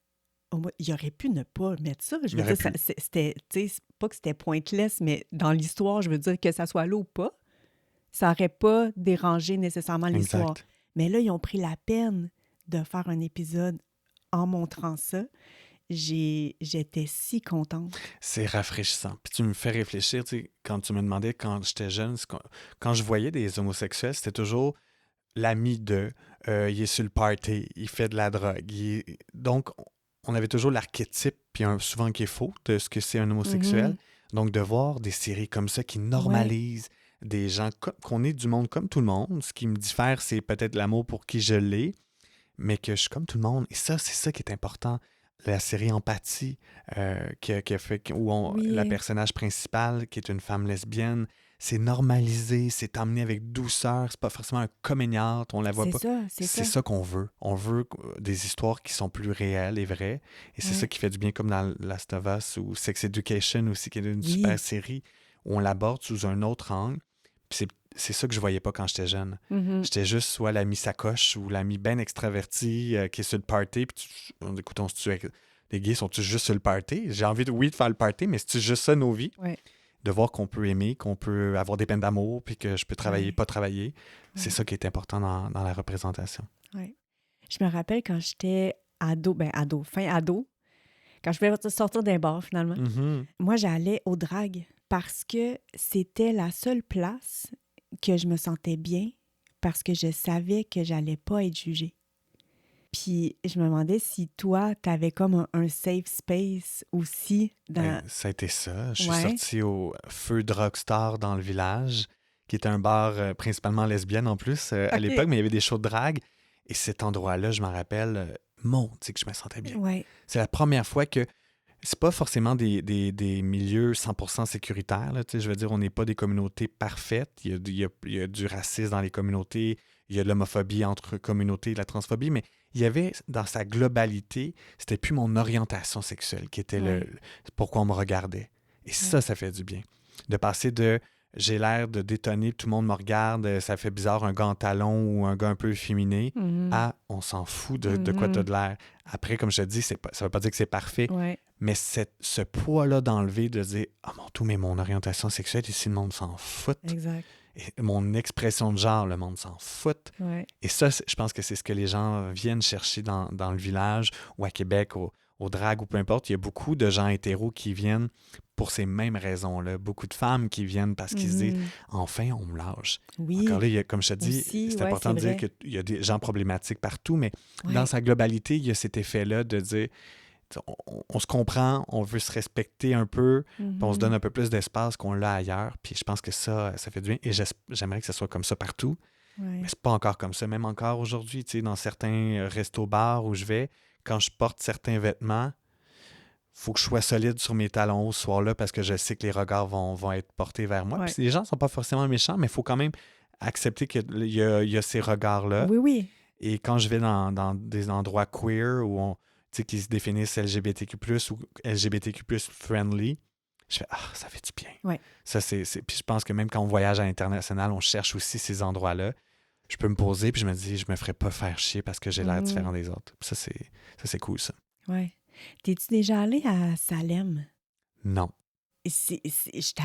Speaker 1: Il aurait pu ne pas mettre ça. Je
Speaker 2: Il
Speaker 1: veux
Speaker 2: aurait
Speaker 1: dire,
Speaker 2: pu.
Speaker 1: c'était, tu sais, c'est pas que c'était pointless, mais dans l'histoire, je veux dire, que ça soit là ou pas, ça aurait pas dérangé nécessairement l'histoire.
Speaker 2: Exact.
Speaker 1: Mais là, ils ont pris la peine de faire un épisode en montrant ça. J'étais si contente.
Speaker 2: C'est rafraîchissant. Puis tu me fais réfléchir, tu sais, quand tu me demandais quand j'étais jeune, quand je voyais des homosexuels, c'était toujours l'ami de, il est sur le party, il fait de la drogue. Donc, on avait toujours l'archétype, puis souvent qui est faux, de ce que c'est un homosexuel.
Speaker 1: Mhm.
Speaker 2: Donc, de voir des séries comme ça qui
Speaker 1: Ouais,
Speaker 2: normalisent des gens, qu'on est du monde comme tout le monde. Ce qui me diffère, c'est peut-être l'amour pour qui je l'ai, mais que je suis comme tout le monde. Et ça, c'est ça qui est important. La série Empathie, qui a fait, où la
Speaker 1: oui,
Speaker 2: personnage principale, qui est une femme lesbienne, c'est normalisé, c'est emmené avec douceur, c'est pas forcément un comédiante, on la voit
Speaker 1: c'est
Speaker 2: pas.
Speaker 1: ça, c'est
Speaker 2: C'est
Speaker 1: ça.
Speaker 2: ça qu'on veut. On veut des histoires qui sont plus réelles et vraies. Et c'est ça
Speaker 1: Ouais.
Speaker 2: qui fait du bien, comme dans Last of Us ou Sex Education aussi, qui est une super
Speaker 1: Oui.
Speaker 2: série où on l'aborde sous un autre angle. Puis c'est ça que je voyais pas quand j'étais jeune.
Speaker 1: Mhm.
Speaker 2: J'étais juste soit l'ami sacoche ou l'ami ben extraverti qui est sur le party. Puis écoute, on se tue avec... Les gays sont-ils juste sur le party? J'ai envie de faire le party, mais c'est juste ça nos vies?
Speaker 1: Ouais,
Speaker 2: De voir qu'on peut aimer, qu'on peut avoir des peines d'amour, puis que je peux travailler,
Speaker 1: ouais,
Speaker 2: pas travailler. C'est
Speaker 1: ouais,
Speaker 2: ça qui est important dans la représentation.
Speaker 1: ouais. Je me rappelle quand j'étais fin ado, quand je voulais sortir d'un bar finalement,
Speaker 2: Mhm.
Speaker 1: moi j'allais au drag parce que c'était la seule place que je me sentais bien parce que je savais que j'allais pas être jugée. Puis je me demandais si toi, t'avais comme un safe space aussi dans...
Speaker 2: Ça a été ça. Je suis
Speaker 1: Ouais,
Speaker 2: sorti au Feu Drugstore dans le village, qui était un bar principalement lesbienne en plus à l'époque,
Speaker 1: OK.
Speaker 2: mais il y avait des shows de drague. Et cet endroit-là, je m'en rappelle, mon Dieu, que je me sentais bien.
Speaker 1: Ouais,
Speaker 2: C'est la première fois que c'est pas forcément des milieux 100% sécuritaires. Là, tu sais, je veux dire, on n'est pas des communautés parfaites. Il y a du racisme dans les communautés, il y a de l'homophobie entre communautés et de la transphobie, mais il y avait, dans sa globalité, c'était plus mon orientation sexuelle qui était
Speaker 1: ouais,
Speaker 2: pourquoi on me regardait. Et
Speaker 1: ouais,
Speaker 2: ça fait du bien. De passer de j'ai l'air de détonner, tout le monde me regarde, ça fait bizarre un gars en talon ou un gars un peu efféminé,
Speaker 1: mhm,
Speaker 2: à on s'en fout de quoi tu as
Speaker 1: mhm,
Speaker 2: de l'air. Après, comme je te dis, ça veut pas dire que c'est parfait,
Speaker 1: ouais,
Speaker 2: mais ce poids-là d'enlever, de dire ah mon tout, mais mon orientation sexuelle, ici, le monde s'en fout.
Speaker 1: exact,
Speaker 2: Et mon expression de genre, le monde s'en fout.
Speaker 1: ouais,
Speaker 2: Et ça, je pense que c'est ce que les gens viennent chercher dans le village ou à Québec, au drag ou peu importe. Il y a beaucoup de gens hétéros qui viennent pour ces mêmes raisons-là. Beaucoup de femmes qui viennent parce qu'ils se disent
Speaker 1: mhm.
Speaker 2: enfin, on me lâche. Encore
Speaker 1: Oui,
Speaker 2: là, comme je te dis,
Speaker 1: aussi,
Speaker 2: c'est
Speaker 1: ouais,
Speaker 2: important
Speaker 1: c'est
Speaker 2: de dire
Speaker 1: vrai.
Speaker 2: qu'il y a des gens problématiques partout, mais dans
Speaker 1: Ouais,
Speaker 2: sa globalité, il y a cet effet-là de dire on se comprend, on veut se respecter un peu, puis on se donne
Speaker 1: mhm,
Speaker 2: un peu plus d'espace qu'on l'a ailleurs. Puis je pense que ça fait du bien. Et j'aimerais que ce soit comme ça partout. Mais
Speaker 1: ouais,
Speaker 2: c'est pas encore comme ça. Même encore aujourd'hui, tu sais, dans certains restos-bars où je vais, quand je porte certains vêtements, faut que je sois solide sur mes talons ce soir-là parce que je sais que les regards vont être portés vers moi. Puis
Speaker 1: ouais.
Speaker 2: les gens sont pas forcément méchants, mais il faut quand même accepter qu'il y a ces regards-là.
Speaker 1: Oui, oui,
Speaker 2: Et quand je vais dans des endroits queer tu sais, qui se définissent LGBTQ+, ou LGBTQ+, friendly, je fais « Ah, ça fait du bien. »
Speaker 1: ouais.
Speaker 2: Ça, Puis je pense que même quand on voyage à l'international, on cherche aussi ces endroits-là. Je peux me poser, puis je me dis « Je me ferais pas faire chier parce que j'ai l'air
Speaker 1: Mhm,
Speaker 2: différent des autres. » Ça, c'est cool, ça.
Speaker 1: ouais. T'es-tu déjà allé à Salem?
Speaker 2: Non.
Speaker 1: Je suis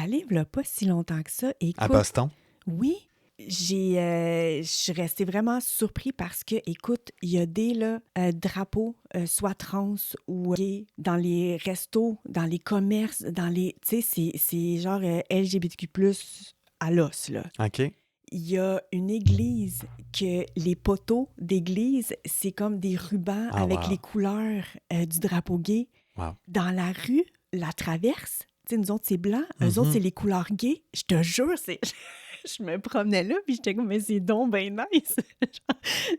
Speaker 1: allée il y a pas si longtemps que ça.
Speaker 2: À
Speaker 1: Écoute,
Speaker 2: Boston?
Speaker 1: oui, je suis restée vraiment surpris parce que, écoute, il y a des là, drapeaux, soit trans ou gays, dans les restos, dans les commerces, dans les... Tu sais, c'est genre LGBTQ+, à l'os, là.
Speaker 2: OK.
Speaker 1: Il y a une église que les poteaux d'église, c'est comme des rubans
Speaker 2: Ah,
Speaker 1: avec les
Speaker 2: wow.
Speaker 1: couleurs du drapeau gay.
Speaker 2: Wow.
Speaker 1: Dans la rue, la traverse, tu sais, nous autres, c'est blanc, eux autres,
Speaker 2: Mhm.
Speaker 1: c'est les couleurs gays. Je te jure, c'est... Je me promenais là, puis j'étais comme, mais c'est donc bien nice.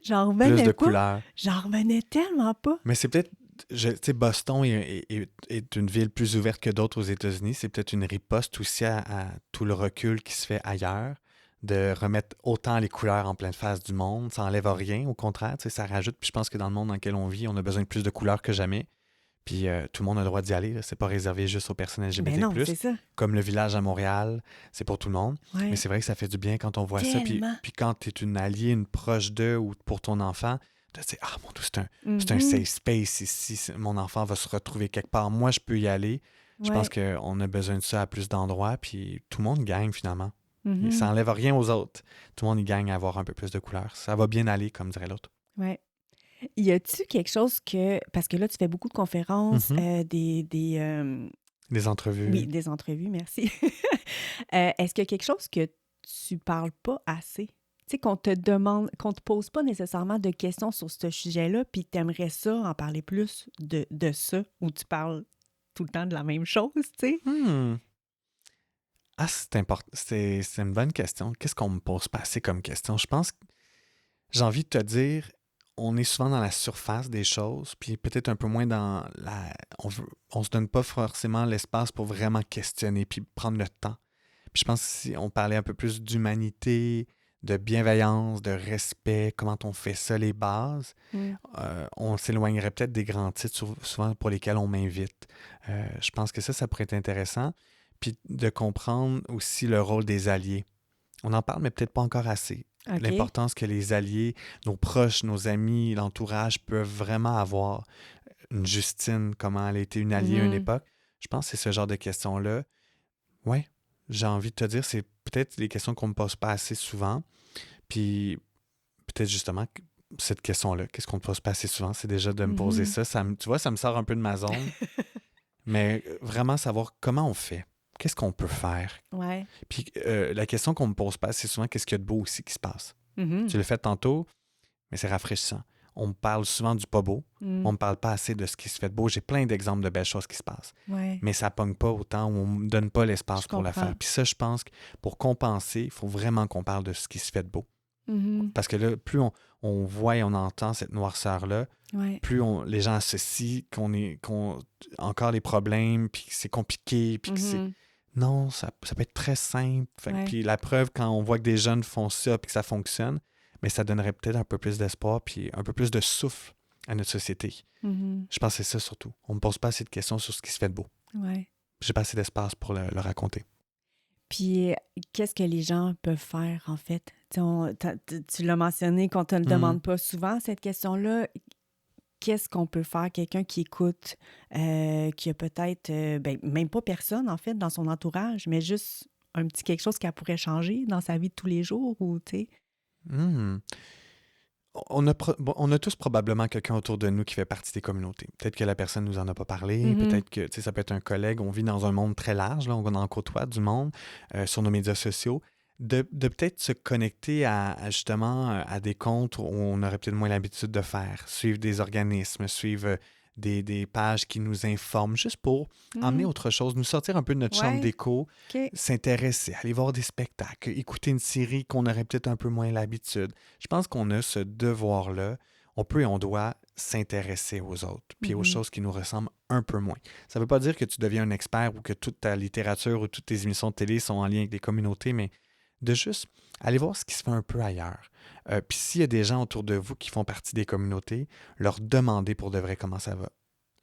Speaker 1: J'en
Speaker 2: Plus
Speaker 1: revenais
Speaker 2: de
Speaker 1: pas.
Speaker 2: couleurs.
Speaker 1: J'en revenais tellement pas.
Speaker 2: Mais c'est peut-être, tu sais, Boston est une ville plus ouverte que d'autres aux États-Unis. C'est peut-être une riposte aussi à tout le recul qui se fait ailleurs, de remettre autant les couleurs en pleine face du monde. Ça enlève rien, au contraire, tu sais, ça rajoute. Puis je pense que dans le monde dans lequel on vit, on a besoin de plus de couleurs que jamais. Puis tout le monde a le droit d'y aller, là. C'est pas réservé juste aux personnes
Speaker 1: Ben non,
Speaker 2: LGBT+.
Speaker 1: c'est ça.
Speaker 2: Comme le village à Montréal, c'est pour tout le monde. Mais
Speaker 1: Ouais,
Speaker 2: c'est vrai que ça fait du bien quand on voit ça.
Speaker 1: tellement.
Speaker 2: Puis quand tu es une alliée, une proche d'eux ou pour ton enfant, de dire, ah mon Dieu, c'est un
Speaker 1: Mhm.
Speaker 2: safe space ici. Mon enfant va se retrouver quelque part. Moi, je peux y aller. Je pense
Speaker 1: Ouais.
Speaker 2: qu'on a besoin de ça à plus d'endroits. Puis tout le monde gagne finalement. Et ça
Speaker 1: Mhm.
Speaker 2: n'enlève rien aux autres. Tout le monde y gagne à avoir un peu plus de couleurs. Ça va bien aller, comme dirait l'autre.
Speaker 1: Ouais. Y a-tu quelque chose que... Parce que là, tu fais beaucoup de conférences,
Speaker 2: Mhm. Des
Speaker 1: oui,
Speaker 2: entrevues.
Speaker 1: des entrevues, merci. Est-ce qu'il y a quelque chose que tu parles pas assez? Tu sais, qu'on te demande, qu'on te pose pas nécessairement de questions sur ce sujet-là, puis tu aimerais ça en parler plus de ça, ou tu parles tout le temps de la même chose, tu sais?
Speaker 2: Hmm. Ah, c'est important. C'est une bonne question. Qu'est-ce qu'on me pose pas assez comme question? Je pense que j'ai envie de te dire, on est souvent dans la surface des choses, puis peut-être un peu moins dans la... On se donne pas forcément l'espace pour vraiment questionner, puis prendre le temps. Puis je pense que si on parlait un peu plus d'humanité, de bienveillance, de respect, comment on fait ça, les bases,
Speaker 1: Mm.
Speaker 2: on s'éloignerait peut-être des grands titres souvent pour lesquels on m'invite. Je pense que ça pourrait être intéressant. Puis de comprendre aussi le rôle des alliés. On en parle, mais peut-être pas encore assez.
Speaker 1: OK.
Speaker 2: L'importance que les alliés, nos proches, nos amis, l'entourage peuvent vraiment avoir. Une Justine, comment elle a été une alliée à une
Speaker 1: Mhm.
Speaker 2: époque. Je pense que c'est ce genre de questions-là. Oui, j'ai envie de te dire, c'est peut-être des questions qu'on ne me pose pas assez souvent. Puis peut-être justement cette question-là, qu'est-ce qu'on ne pose pas assez souvent, c'est déjà de me poser
Speaker 1: Mhm.
Speaker 2: ça. Tu vois, ça me sort un peu de ma zone. Mais vraiment savoir comment on fait. Qu'est-ce qu'on peut faire?
Speaker 1: Ouais.
Speaker 2: Puis la question qu'on me pose pas, c'est souvent qu'est-ce qu'il y a de beau aussi qui se passe.
Speaker 1: Mhm.
Speaker 2: Tu l'as fait tantôt, mais c'est rafraîchissant. On me parle souvent du pas beau.
Speaker 1: Mm.
Speaker 2: On me parle pas assez de ce qui se fait de beau. J'ai plein d'exemples de belles choses qui se passent.
Speaker 1: Ouais.
Speaker 2: Mais ça pogne pas autant ou on me donne pas l'espace
Speaker 1: Je
Speaker 2: pour le
Speaker 1: comprends.
Speaker 2: faire. Puis ça, je pense que pour compenser, il faut vraiment qu'on parle de ce qui se fait de beau.
Speaker 1: Mhm.
Speaker 2: Parce que là, plus on voit et on entend cette noirceur-là,
Speaker 1: Ouais.
Speaker 2: plus les gens associent qu'on encore des problèmes, puis que c'est compliqué, puis que c'est...
Speaker 1: Mhm.
Speaker 2: Non, ça peut être très simple.
Speaker 1: Ouais.
Speaker 2: Puis la preuve, quand on voit que des jeunes font ça puis que ça fonctionne, mais ça donnerait peut-être un peu plus d'espoir puis un peu plus de souffle à notre société.
Speaker 1: Mhm.
Speaker 2: Je pense que c'est ça surtout. On ne me pose pas assez de questions sur ce qui se fait de beau.
Speaker 1: Ouais.
Speaker 2: J'ai pas assez d'espace pour le raconter.
Speaker 1: Puis, qu'est-ce que les gens peuvent faire, en fait? Tu sais, tu l'as mentionné qu'on te le
Speaker 2: Mhm.
Speaker 1: demande pas souvent, cette question-là. Qu'est-ce qu'on peut faire? Quelqu'un qui écoute, qui a peut-être, ben, même pas personne, en fait, dans son entourage, mais juste un petit quelque chose qu'elle pourrait changer dans sa vie de tous les jours, ou, tu sais...
Speaker 2: Hmm. On a tous probablement quelqu'un autour de nous qui fait partie des communautés. Peut-être que la personne nous en a pas parlé,
Speaker 1: Mhm.
Speaker 2: peut-être que tu sais, ça peut être un collègue. On vit dans un monde très large, là, on en côtoie du monde sur nos médias sociaux. De peut-être se connecter justement à des comptes où on aurait peut-être moins l'habitude de faire. Suivre des organismes, suivre des pages qui nous informent, juste pour emmener
Speaker 1: Mhm.
Speaker 2: autre chose, nous sortir un peu de notre chambre
Speaker 1: Ouais.
Speaker 2: d'écho,
Speaker 1: OK.
Speaker 2: s'intéresser, aller voir des spectacles, écouter une série qu'on aurait peut-être un peu moins l'habitude. Je pense qu'on a ce devoir-là. On peut et on doit s'intéresser aux autres, puis aux
Speaker 1: Mhm.
Speaker 2: choses qui nous ressemblent un peu moins. Ça ne veut pas dire que tu deviens un expert ou que toute ta littérature ou toutes tes émissions de télé sont en lien avec des communautés, mais de juste aller voir ce qui se fait un peu ailleurs. Puis s'il y a des gens autour de vous qui font partie des communautés, leur demander pour de vrai comment ça va.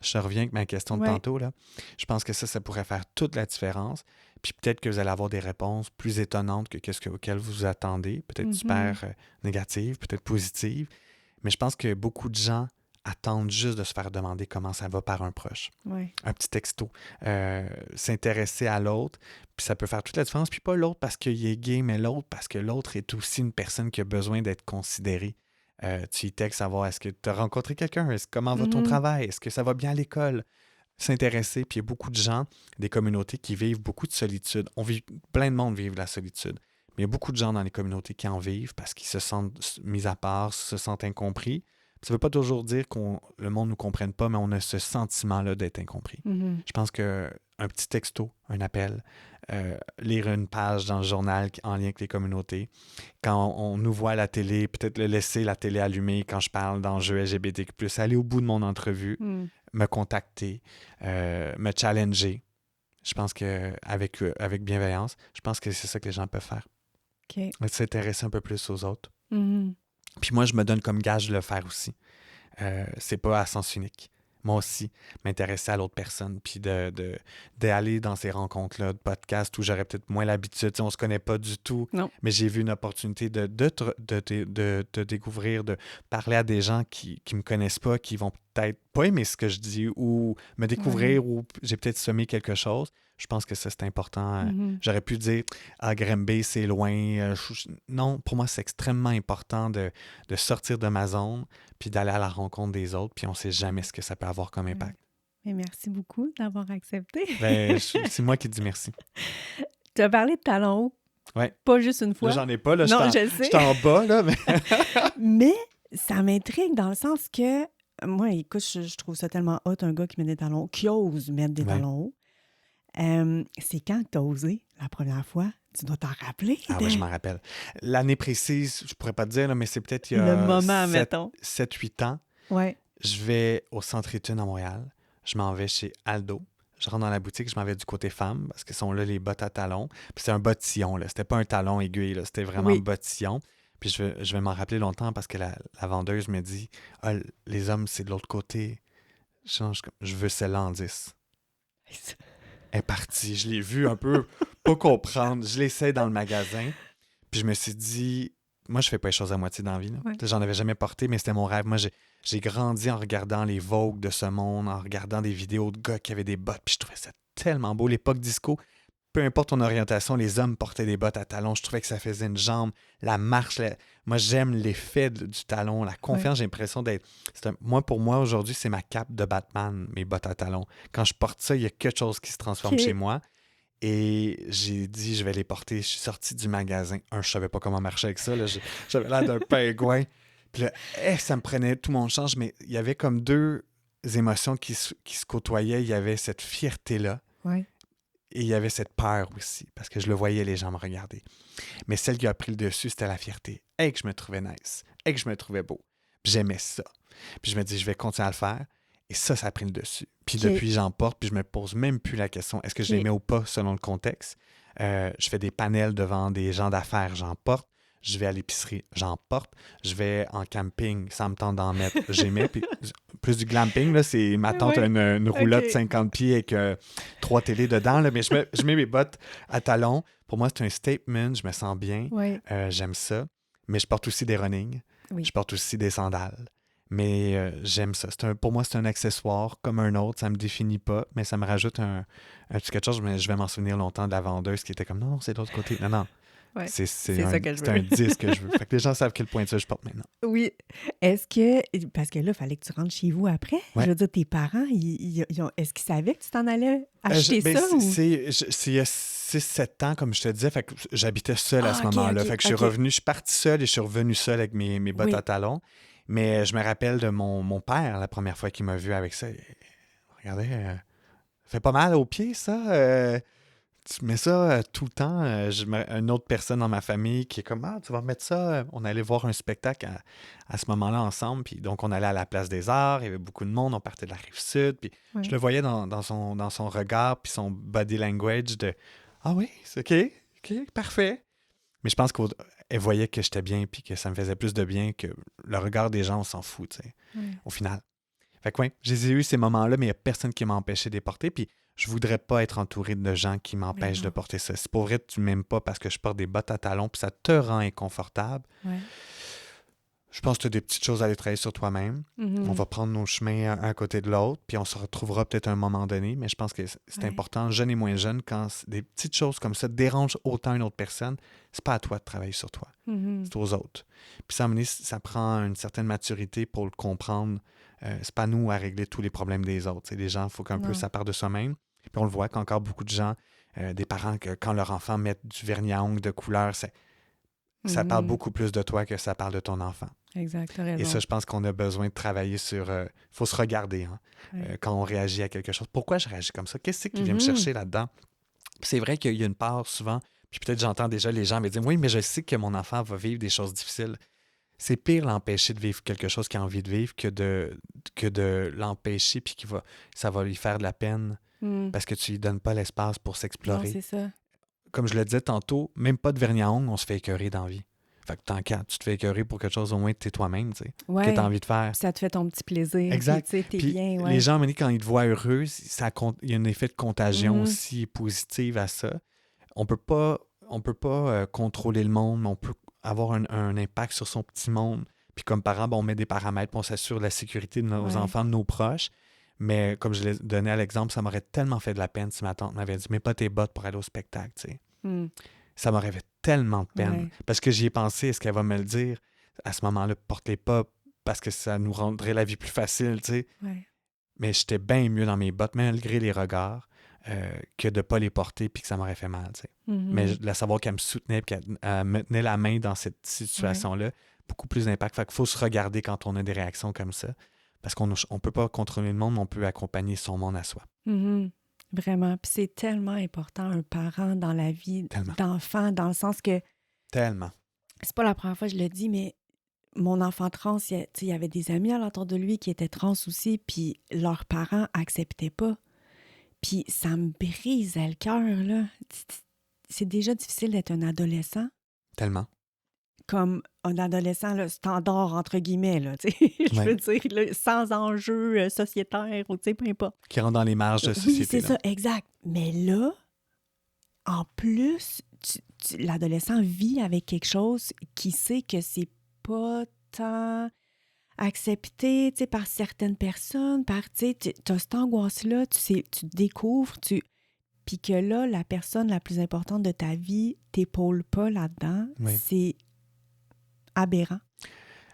Speaker 2: Je reviens avec ma question de
Speaker 1: Ouais.
Speaker 2: tantôt, là. Je pense que ça pourrait faire toute la différence. Puis peut-être que vous allez avoir des réponses plus étonnantes que ce auquel vous vous attendez. Peut-être
Speaker 1: Mhm.
Speaker 2: super négatives, peut-être positives. Mais je pense que beaucoup de gens attendre juste de se faire demander comment ça va par un proche.
Speaker 1: Ouais.
Speaker 2: Un petit texto. S'intéresser à l'autre, puis ça peut faire toute la différence. Puis pas l'autre parce qu'il est gay, mais l'autre parce que l'autre est aussi une personne qui a besoin d'être considérée. Tu y textes savoir est-ce que tu as rencontré quelqu'un? Comment va ton travail? Est-ce que ça va bien à l'école? S'intéresser. Puis il y a beaucoup de gens, des communautés qui vivent beaucoup de solitude. Plein de monde vivent la solitude. Mais il y a beaucoup de gens dans les communautés qui en vivent parce qu'ils se sentent mis à part, se sentent incompris. Ça ne veut pas toujours dire que le monde ne nous comprenne pas, mais on a ce sentiment-là d'être incompris. Je pense qu'un petit texto, un appel, lire une page dans le journal en lien avec les communautés, quand on nous voit à la télé, peut-être laisser la télé allumée quand je parle d'enjeux LGBTQ+, aller au bout de mon entrevue, me contacter, me challenger. Je pense qu'avec bienveillance, je pense que c'est ça que les gens peuvent faire.
Speaker 1: OK.
Speaker 2: S'intéresser un peu plus aux autres. Puis moi, je me donne comme gage de le faire aussi. C'est pas à sens unique. Moi aussi, m'intéresser à l'autre personne, puis d'aller dans ces rencontres-là de podcasts où j'aurais peut-être moins l'habitude. On se connaît pas du tout, mais j'ai vu une opportunité de te découvrir, de parler à des gens qui me connaissent pas, qui vont peut-être pas aimer ce que je dis ou me découvrir ou j'ai peut-être semé quelque chose. Je pense que ça, c'est important. J'aurais pu dire « Ah, Granby, c'est loin. » Non, pour moi, c'est extrêmement important de sortir de ma zone puis d'aller à la rencontre des autres, puis on ne sait jamais ce que ça peut avoir comme impact.
Speaker 1: Mais merci beaucoup d'avoir accepté.
Speaker 2: C'est moi qui dis merci.
Speaker 1: Tu as parlé de talons hauts.
Speaker 2: Ouais.
Speaker 1: Pas juste une fois.
Speaker 2: Là, j'en ai pas. Là,
Speaker 1: non, je sais.
Speaker 2: Je suis en bas, là.
Speaker 1: Mais ça m'intrigue dans le sens que, moi, écoute, je trouve ça tellement hot, un gars qui met des talons hauts, qui ose mettre des talons hauts. C'est quand que tu as osé la première fois? Tu dois t'en rappeler.
Speaker 2: Ah oui, je m'en rappelle. L'année précise, je pourrais pas te dire, là, mais c'est peut-être il y a
Speaker 1: le moment, mettons.
Speaker 2: 7-8 ans.
Speaker 1: Ouais.
Speaker 2: Je vais au Centre Études à Montréal. Je m'en vais chez Aldo. Je rentre dans la boutique, je m'en vais du côté femme parce que sont là les bottes à talons. Puis c'est un bottillon, là. C'était pas un talon aiguille, là. C'était vraiment un bottillon. Puis je vais m'en rappeler longtemps parce que la vendeuse me dit « Ah, les hommes, c'est de l'autre côté. » Je veux celle-là en 10. Elle est partie. Je l'ai vu un peu pas comprendre. Je l'essaie dans le magasin. Puis je me suis dit, moi, je fais pas les choses à moitié dans la vie. J'en avais jamais porté, mais c'était mon rêve. Moi, j'ai grandi en regardant les Vogue de ce monde, en regardant des vidéos de gars qui avaient des bottes. Puis je trouvais ça tellement beau. L'époque disco, peu importe ton orientation, les hommes portaient des bottes à talons. Je trouvais que ça faisait une jambe, la marche. Moi, j'aime l'effet du talon, la confiance. J'ai l'impression d'être... Pour moi, aujourd'hui, c'est ma cape de Batman, mes bottes à talons. Quand je porte ça, il y a quelque chose qui se transforme chez moi. Et j'ai dit, je vais les porter. Je suis sorti du magasin. Je savais pas comment marcher avec ça. Là. J'avais l'air d'un pingouin. Puis là, ça me prenait tout mon change. Mais il y avait comme deux émotions qui se côtoyaient. Il y avait cette fierté-là.
Speaker 1: Ouais.
Speaker 2: Et il y avait cette peur aussi, parce que je le voyais, les gens me regarder. Mais celle qui a pris le dessus, c'était la fierté. Que je me trouvais nice. Que je me trouvais beau. Puis j'aimais ça. Puis je me dis, je vais continuer à le faire. Et ça a pris le dessus. Puis depuis, j'en porte, puis je me pose même plus la question, est-ce que je l'aimais ou pas, selon le contexte. Je fais des panels devant des gens d'affaires, j'en porte. Je vais à l'épicerie, j'en porte. Je vais en camping, ça me tente d'en mettre, j'aimais. Puis plus du glamping, là, c'est ma tante a une roulotte 50 pieds avec 3 télés dedans. Là, mais je mets mes bottes à talons. Pour moi, c'est un statement, je me sens bien. J'aime ça. Mais je porte aussi des running. Je porte aussi des sandales. Mais j'aime ça. Pour moi, c'est un accessoire comme un autre. Ça me définit pas, mais ça me rajoute un petit quelque chose. Mais je vais m'en souvenir longtemps de la vendeuse qui était comme non, c'est de l'autre côté. Non.
Speaker 1: Ouais,
Speaker 2: c'est
Speaker 1: ça que je veux.
Speaker 2: C'est un 10 que je veux. Fait que les gens savent quel point ça je porte maintenant.
Speaker 1: Oui. Est-ce que... Parce que là, il fallait que tu rentres chez vous après. Je veux dire, tes parents, est-ce qu'ils savaient que tu t'en allais acheter ça?
Speaker 2: C'est il y a 6-7 ans, comme je te disais. Fait que j'habitais seul à ce moment-là. Fait que je suis parti seul et je suis revenu seul avec mes bottes à talons. Mais je me rappelle de mon père, la première fois qu'il m'a vu avec ça. Regardez, ça fait pas mal aux pieds, ça. Tu mets ça tout le temps. Une autre personne dans ma famille qui est comme « Ah, tu vas mettre ça. » On allait voir un spectacle à ce moment-là ensemble. Puis donc, on allait à la Place des Arts. Il y avait beaucoup de monde. On partait de la Rive-Sud. Puis je le voyais dans son regard puis son body language de « Ah oui, c'est OK, parfait. » Mais je pense qu'elle voyait que j'étais bien puis que ça me faisait plus de bien que le regard des gens, on s'en fout, tu sais, au final. Fait que j'ai eu ces moments-là, mais il n'y a personne qui m'a empêché de les porter. Puis je voudrais pas être entouré de gens qui m'empêchent de porter ça. Si pour vrai, tu m'aimes pas parce que je porte des bottes à talons puis ça te rend inconfortable, Je pense que tu as des petites choses à aller travailler sur toi-même. On va prendre nos chemins un à côté de l'autre, puis on se retrouvera peut-être à un moment donné, mais je pense que c'est important, jeune et moins jeune, quand des petites choses comme ça dérangent autant une autre personne, c'est pas à toi de travailler sur toi, c'est aux autres. Puis ça, à un moment donné, ça prend une certaine maturité pour le comprendre. C'est pas nous à régler tous les problèmes des autres. Les gens, il faut qu'un peu ça parte de soi-même. Puis on le voit qu'encore beaucoup de gens, des parents, quand leur enfant met du vernis à ongles de couleur, ça parle beaucoup plus de toi que ça parle de ton enfant.
Speaker 1: Exact, t'as raison.
Speaker 2: Et ça, je pense qu'on a besoin de travailler sur... Il faut se regarder quand on réagit à quelque chose. Pourquoi je réagis comme ça? Qu'est-ce qui vient me chercher là-dedans? Puis c'est vrai qu'il y a une part souvent, puis peut-être j'entends déjà les gens me dire « Oui, mais je sais que mon enfant va vivre des choses difficiles. » C'est pire l'empêcher de vivre quelque chose qu'il a envie de vivre que de l'empêcher puis ça va lui faire de la peine parce que tu lui donnes pas l'espace pour s'explorer.
Speaker 1: Non, c'est ça.
Speaker 2: Comme je le disais tantôt, même pas de vernis à ongles, on se fait écœurer dans la vie. Fait que tant qu'à, tu te fais écœurer pour quelque chose, au moins, tu es toi-même, tu sais, que tu as envie de faire.
Speaker 1: Ça te fait ton petit plaisir.
Speaker 2: Exact.
Speaker 1: Puis, t'es
Speaker 2: puis
Speaker 1: bien,
Speaker 2: les gens, quand ils te voient heureux, il y a un effet de contagion aussi positif à ça. On peut pas contrôler le monde, mais on peut avoir un impact sur son petit monde. Puis comme parent, on met des paramètres, puis on s'assure de la sécurité de nos enfants, de nos proches. Mais comme je l'ai donné à l'exemple, ça m'aurait tellement fait de la peine si ma tante m'avait dit « Mets pas tes bottes pour aller au spectacle. » tu sais. Ça m'aurait fait tellement de peine. Parce que j'y ai pensé, est-ce qu'elle va me le dire? À ce moment-là, porte-les pas parce que ça nous rendrait la vie plus facile, tu sais. Mais j'étais bien mieux dans mes bottes, malgré les regards, que de ne pas les porter puis que ça m'aurait fait mal, tu sais. Mais de savoir qu'elle me soutenait et qu'elle me tenait la main dans cette situation-là, beaucoup plus d'impact. Fait qu'il faut se regarder quand on a des réactions comme ça. Parce qu'on ne peut pas contrôler le monde, mais on peut accompagner son monde à soi.
Speaker 1: Vraiment. Puis c'est tellement important, un parent dans la vie d'enfant, dans le sens que...
Speaker 2: Tellement.
Speaker 1: C'est pas la première fois que je le dis, mais mon enfant trans, il y avait des amis alentour de lui qui étaient trans aussi, puis leurs parents acceptaient pas. Puis ça me brisait le cœur, là. C'est déjà difficile d'être un adolescent.
Speaker 2: Tellement.
Speaker 1: Comme un adolescent là, standard, entre guillemets, là, je veux dire, là, sans enjeu sociétaire ou peu importe.
Speaker 2: Qui rentre dans les marges de société.
Speaker 1: Oui, c'est ça, exact. Mais là, en plus, l'adolescent vit avec quelque chose qui sait que c'est pas tant accepté par certaines personnes, tu as cette angoisse-là, tu découvres, puis que là, la personne la plus importante de ta vie t'épaule pas là-dedans, c'est aberrant.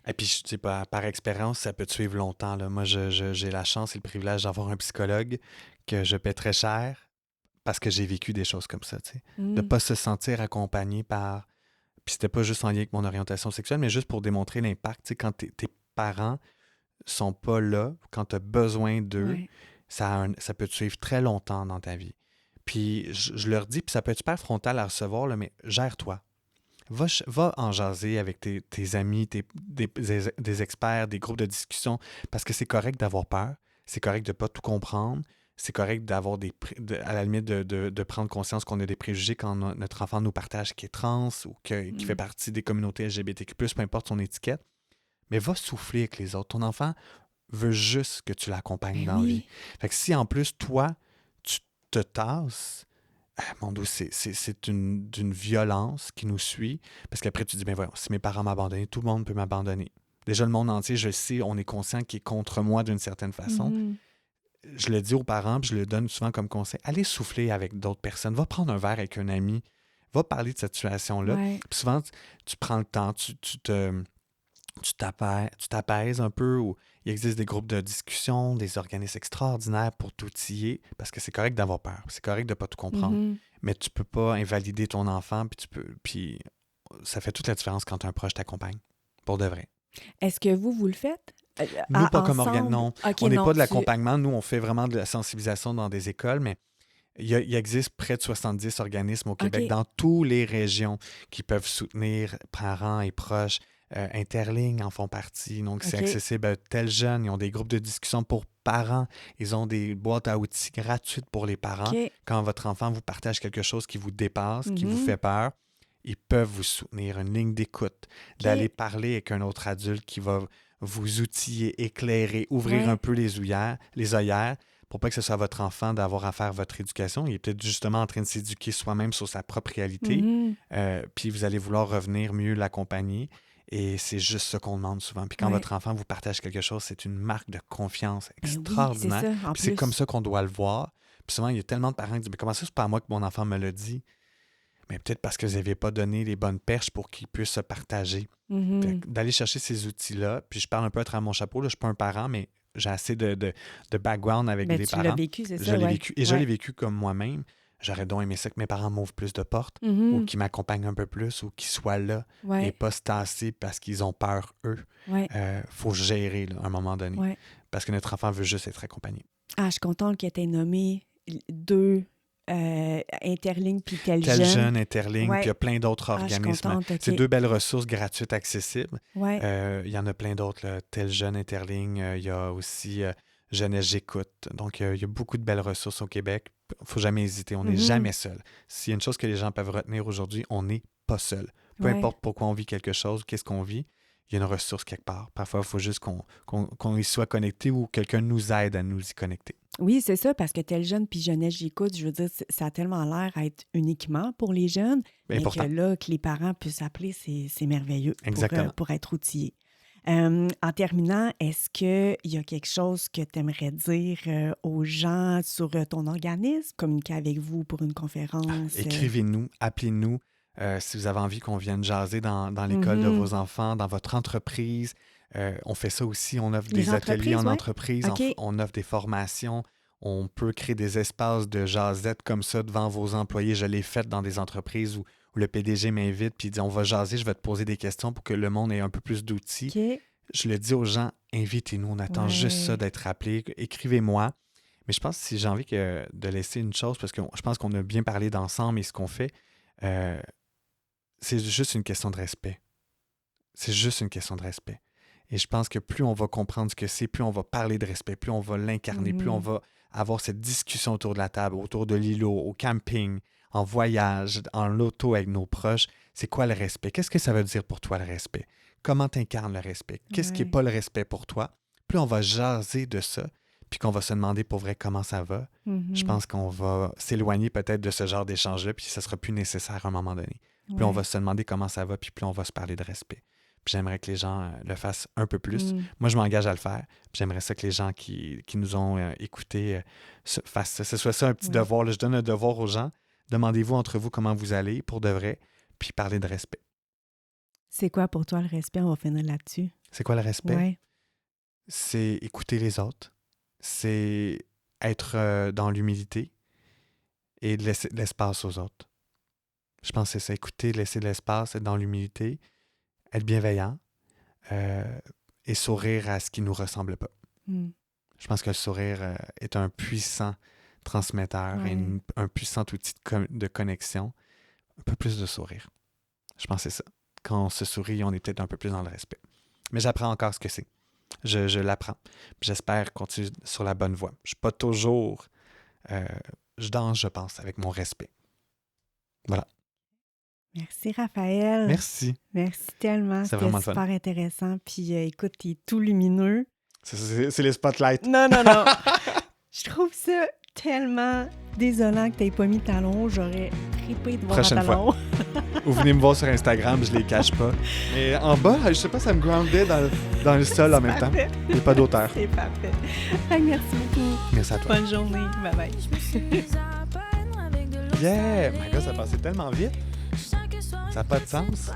Speaker 2: Et puis, je sais pas, par expérience, ça peut te suivre longtemps. Là. Moi, j'ai la chance et le privilège d'avoir un psychologue que je paie très cher parce que j'ai vécu des choses comme ça, tu sais. De pas se sentir accompagné par... Puis c'était pas juste en lien avec mon orientation sexuelle, mais juste pour démontrer l'impact. Tu sais, quand tes parents sont pas là, quand tu as besoin d'eux, ça peut te suivre très longtemps dans ta vie. Puis je leur dis, puis ça peut être super frontal à recevoir, là, mais gère-toi. Va en jaser avec tes amis, des experts, des groupes de discussion, parce que c'est correct d'avoir peur, c'est correct de ne pas tout comprendre, c'est correct d'avoir à la limite de prendre conscience qu'on a des préjugés quand notre enfant nous partage qu'il est trans ou qu'il fait partie des communautés LGBTQ+, peu importe son étiquette. Mais va souffler avec les autres. Ton enfant veut juste que tu l'accompagnes dans la vie. Fait que si en plus, toi, tu te tasses, mon Dieu, c'est d'une violence qui nous suit. Parce qu'après, tu dis, ben voyons, si mes parents m'abandonnent, tout le monde peut m'abandonner. Déjà, le monde entier, je le sais, on est conscient qu'il est contre moi d'une certaine façon. Je le dis aux parents, puis je le donne souvent comme conseil. Allez souffler avec d'autres personnes. Va prendre un verre avec un ami. Va parler de cette situation-là. Puis souvent, tu prends le temps, tu t'apaises un peu, ou il existe des groupes de discussion, des organismes extraordinaires pour t'outiller, parce que c'est correct d'avoir peur, c'est correct de ne pas tout comprendre, mais tu peux pas invalider ton enfant, puis ça fait toute la différence quand un proche t'accompagne, pour de vrai.
Speaker 1: Est-ce que vous le faites?
Speaker 2: Nous, pas comme organe, non.
Speaker 1: Okay,
Speaker 2: on n'est pas de l'accompagnement, nous, on fait vraiment de la sensibilisation dans des écoles, mais il existe près de 70 organismes au Québec, dans toutes les régions, qui peuvent soutenir parents et proches. Interligne en font partie, donc c'est accessible à tel jeune. Ils ont des groupes de discussion pour parents. Ils ont des boîtes à outils gratuites pour les parents. Quand votre enfant vous partage quelque chose qui vous dépasse, qui vous fait peur, ils peuvent vous soutenir. Une ligne d'écoute, d'aller parler avec un autre adulte qui va vous outiller, éclairer, ouvrir un peu les œillères, pour pas que ce soit votre enfant d'avoir à faire votre éducation. Il est peut-être justement en train de s'éduquer soi-même sur sa propre réalité. Puis vous allez vouloir revenir mieux l'accompagner. Et c'est juste ce qu'on demande souvent. Puis quand
Speaker 1: Ouais.
Speaker 2: votre enfant vous partage quelque chose, c'est une marque de confiance
Speaker 1: Ben oui, c'est
Speaker 2: extraordinaire.
Speaker 1: ça, en
Speaker 2: Puis c'est comme
Speaker 1: plus.
Speaker 2: ça qu'on doit le voir. Puis souvent, il y a tellement de parents qui disent, mais comment ça, c'est pas à moi que mon enfant me le dit? Mais peut-être parce que vous n'avez pas donné les bonnes perches pour qu'ils puissent se partager. Fait que d'aller chercher ces outils-là, puis je parle un peu à travers mon chapeau, là, je ne suis pas un parent, mais j'ai assez de background avec
Speaker 1: Ben,
Speaker 2: des
Speaker 1: tu l'as
Speaker 2: parents.
Speaker 1: vécu, c'est
Speaker 2: Je
Speaker 1: ça,
Speaker 2: l'ai
Speaker 1: ouais.
Speaker 2: vécu. Et je l'ai
Speaker 1: Ouais.
Speaker 2: vécu comme moi-même. J'aurais donc aimé ça que mes parents m'ouvrent plus de portes ou
Speaker 1: Mhm.
Speaker 2: qu'ils m'accompagnent un peu plus ou qu'ils soient là et
Speaker 1: Ouais,
Speaker 2: pas se tasser parce qu'ils ont peur, eux.
Speaker 1: ouais,
Speaker 2: Faut gérer là, à un moment donné
Speaker 1: ouais.
Speaker 2: parce que notre enfant veut juste être accompagné.
Speaker 1: Ah, je suis contente que tu aies nommé 2 Interligne puis Tel
Speaker 2: Tel
Speaker 1: Jeune.
Speaker 2: Jeune, Interligne, puis il y
Speaker 1: Ouais.
Speaker 2: a plein d'autres
Speaker 1: Ah, je suis
Speaker 2: organismes.
Speaker 1: contente,
Speaker 2: C'est
Speaker 1: OK.
Speaker 2: 2 belles ressources gratuites accessibles.
Speaker 1: Ouais.
Speaker 2: Il y en a plein d'autres, là. Tel Jeune, Interligne. Il y a aussi Jeunesse J'écoute. Donc, il y a beaucoup de belles ressources au Québec. Il ne faut jamais hésiter. On n'est
Speaker 1: Mhm.
Speaker 2: jamais seul. S'il y a une chose que les gens peuvent retenir aujourd'hui, on n'est pas seul. Peu
Speaker 1: Ouais.
Speaker 2: importe pourquoi on vit quelque chose, qu'est-ce qu'on vit, il y a une ressource quelque part. Parfois, il faut juste qu'on y soit connecté ou quelqu'un nous aide à nous y connecter.
Speaker 1: Oui, c'est ça, parce que Tel Jeune puis Jeunesse J'écoute, je veux dire, ça a tellement l'air à être uniquement pour les jeunes, mais
Speaker 2: Important.
Speaker 1: que là, que les parents puissent appeler, c'est merveilleux
Speaker 2: Exactement.
Speaker 1: pour être outillés. En terminant, est-ce qu'il y a quelque chose que tu aimerais dire aux gens sur ton organisme, communiquer avec vous pour une conférence?
Speaker 2: Écrivez-nous, appelez-nous. Si vous avez envie qu'on vienne jaser dans l'école de
Speaker 1: Mhm.
Speaker 2: vos enfants, dans votre entreprise. On fait ça aussi. On offre
Speaker 1: Les
Speaker 2: des ateliers
Speaker 1: entreprises,
Speaker 2: en
Speaker 1: ouais.
Speaker 2: entreprise.
Speaker 1: OK.
Speaker 2: On offre des formations. On peut créer des espaces de jasette comme ça devant vos employés. Je l'ai fait dans des entreprises où le PDG m'invite puis il dit on va jaser, je vais te poser des questions pour que le monde ait un peu plus d'outils.
Speaker 1: OK.
Speaker 2: Je le dis aux gens, invitez-nous. On attend juste ça
Speaker 1: Ouais.
Speaker 2: d'être rappelé. Écrivez-moi. Mais je pense que si j'ai envie de laisser une chose, parce que je pense qu'on a bien parlé d'ensemble et ce qu'on fait, c'est juste une question de respect. C'est juste une question de respect. Et je pense que plus on va comprendre ce que c'est, plus on va parler de respect, plus on va l'incarner, plus on
Speaker 1: Mhm.
Speaker 2: va avoir cette discussion autour de la table, autour de l'îlot, au camping, en voyage, en loto avec nos proches. C'est quoi le respect? Qu'est-ce que ça veut dire pour toi le respect? Comment t'incarnes le respect? Qu'est-ce qui n'est
Speaker 1: Ouais.
Speaker 2: pas le respect pour toi? Plus on va jaser de ça, puis qu'on va se demander pour vrai comment ça va, je
Speaker 1: Mhm.
Speaker 2: pense qu'on va s'éloigner peut-être de ce genre d'échange-là, puis ça sera plus nécessaire à un moment donné. Plus on
Speaker 1: Ouais.
Speaker 2: va se demander comment ça va, puis plus on va se parler de respect. Puis j'aimerais que les gens le fassent un peu plus.
Speaker 1: Mm.
Speaker 2: Moi, je m'engage à le faire. Puis j'aimerais ça que les gens qui nous ont écoutés fassent ça. Ce soit ça un petit
Speaker 1: Ouais.
Speaker 2: devoir. Là. Je donne un devoir aux gens. Demandez-vous entre vous comment vous allez, pour de vrai, puis parler de respect.
Speaker 1: C'est quoi pour toi le respect? On va finir là-dessus.
Speaker 2: C'est quoi le respect?
Speaker 1: Ouais.
Speaker 2: C'est écouter les autres. C'est être dans l'humilité et de laisser de l'espace aux autres. Je pense que c'est ça. Écouter, laisser de l'espace, être dans l'humilité, être bienveillant et sourire à ce qui ne nous ressemble pas.
Speaker 1: Mm.
Speaker 2: Je pense que le sourire est un puissant transmetteur et
Speaker 1: Ouais.
Speaker 2: un puissant outil de connexion. Un peu plus de sourire. Je pense que c'est ça. Quand on se sourit, on est peut-être un peu plus dans le respect. Mais j'apprends encore ce que c'est. Je l'apprends. Puis j'espère continuer sur la bonne voie. Je ne suis pas toujours... je danse, je pense, avec mon respect. Voilà.
Speaker 1: Merci, Raphaël.
Speaker 2: Merci.
Speaker 1: Merci tellement.
Speaker 2: C'est
Speaker 1: C'était
Speaker 2: vraiment le fun.
Speaker 1: super intéressant. Puis écoute, tu es tout lumineux.
Speaker 2: C'est les spotlights.
Speaker 1: Non. Je trouve ça tellement désolant que tu n'aies pas mis de talons. J'aurais trippé de voir
Speaker 2: Prochaine
Speaker 1: un talon.
Speaker 2: Ou venez me voir sur Instagram, je les cache pas. Mais en bas, je sais pas, ça me groundait dans le sol en même temps.
Speaker 1: Parfait.
Speaker 2: Il n'y a pas d'auteur.
Speaker 1: C'est parfait. Fait que merci beaucoup.
Speaker 2: Merci à toi.
Speaker 1: Bonne journée. Bye bye.
Speaker 2: Yeah! My God, ça passait tellement vite. Ça n'a pas de sens.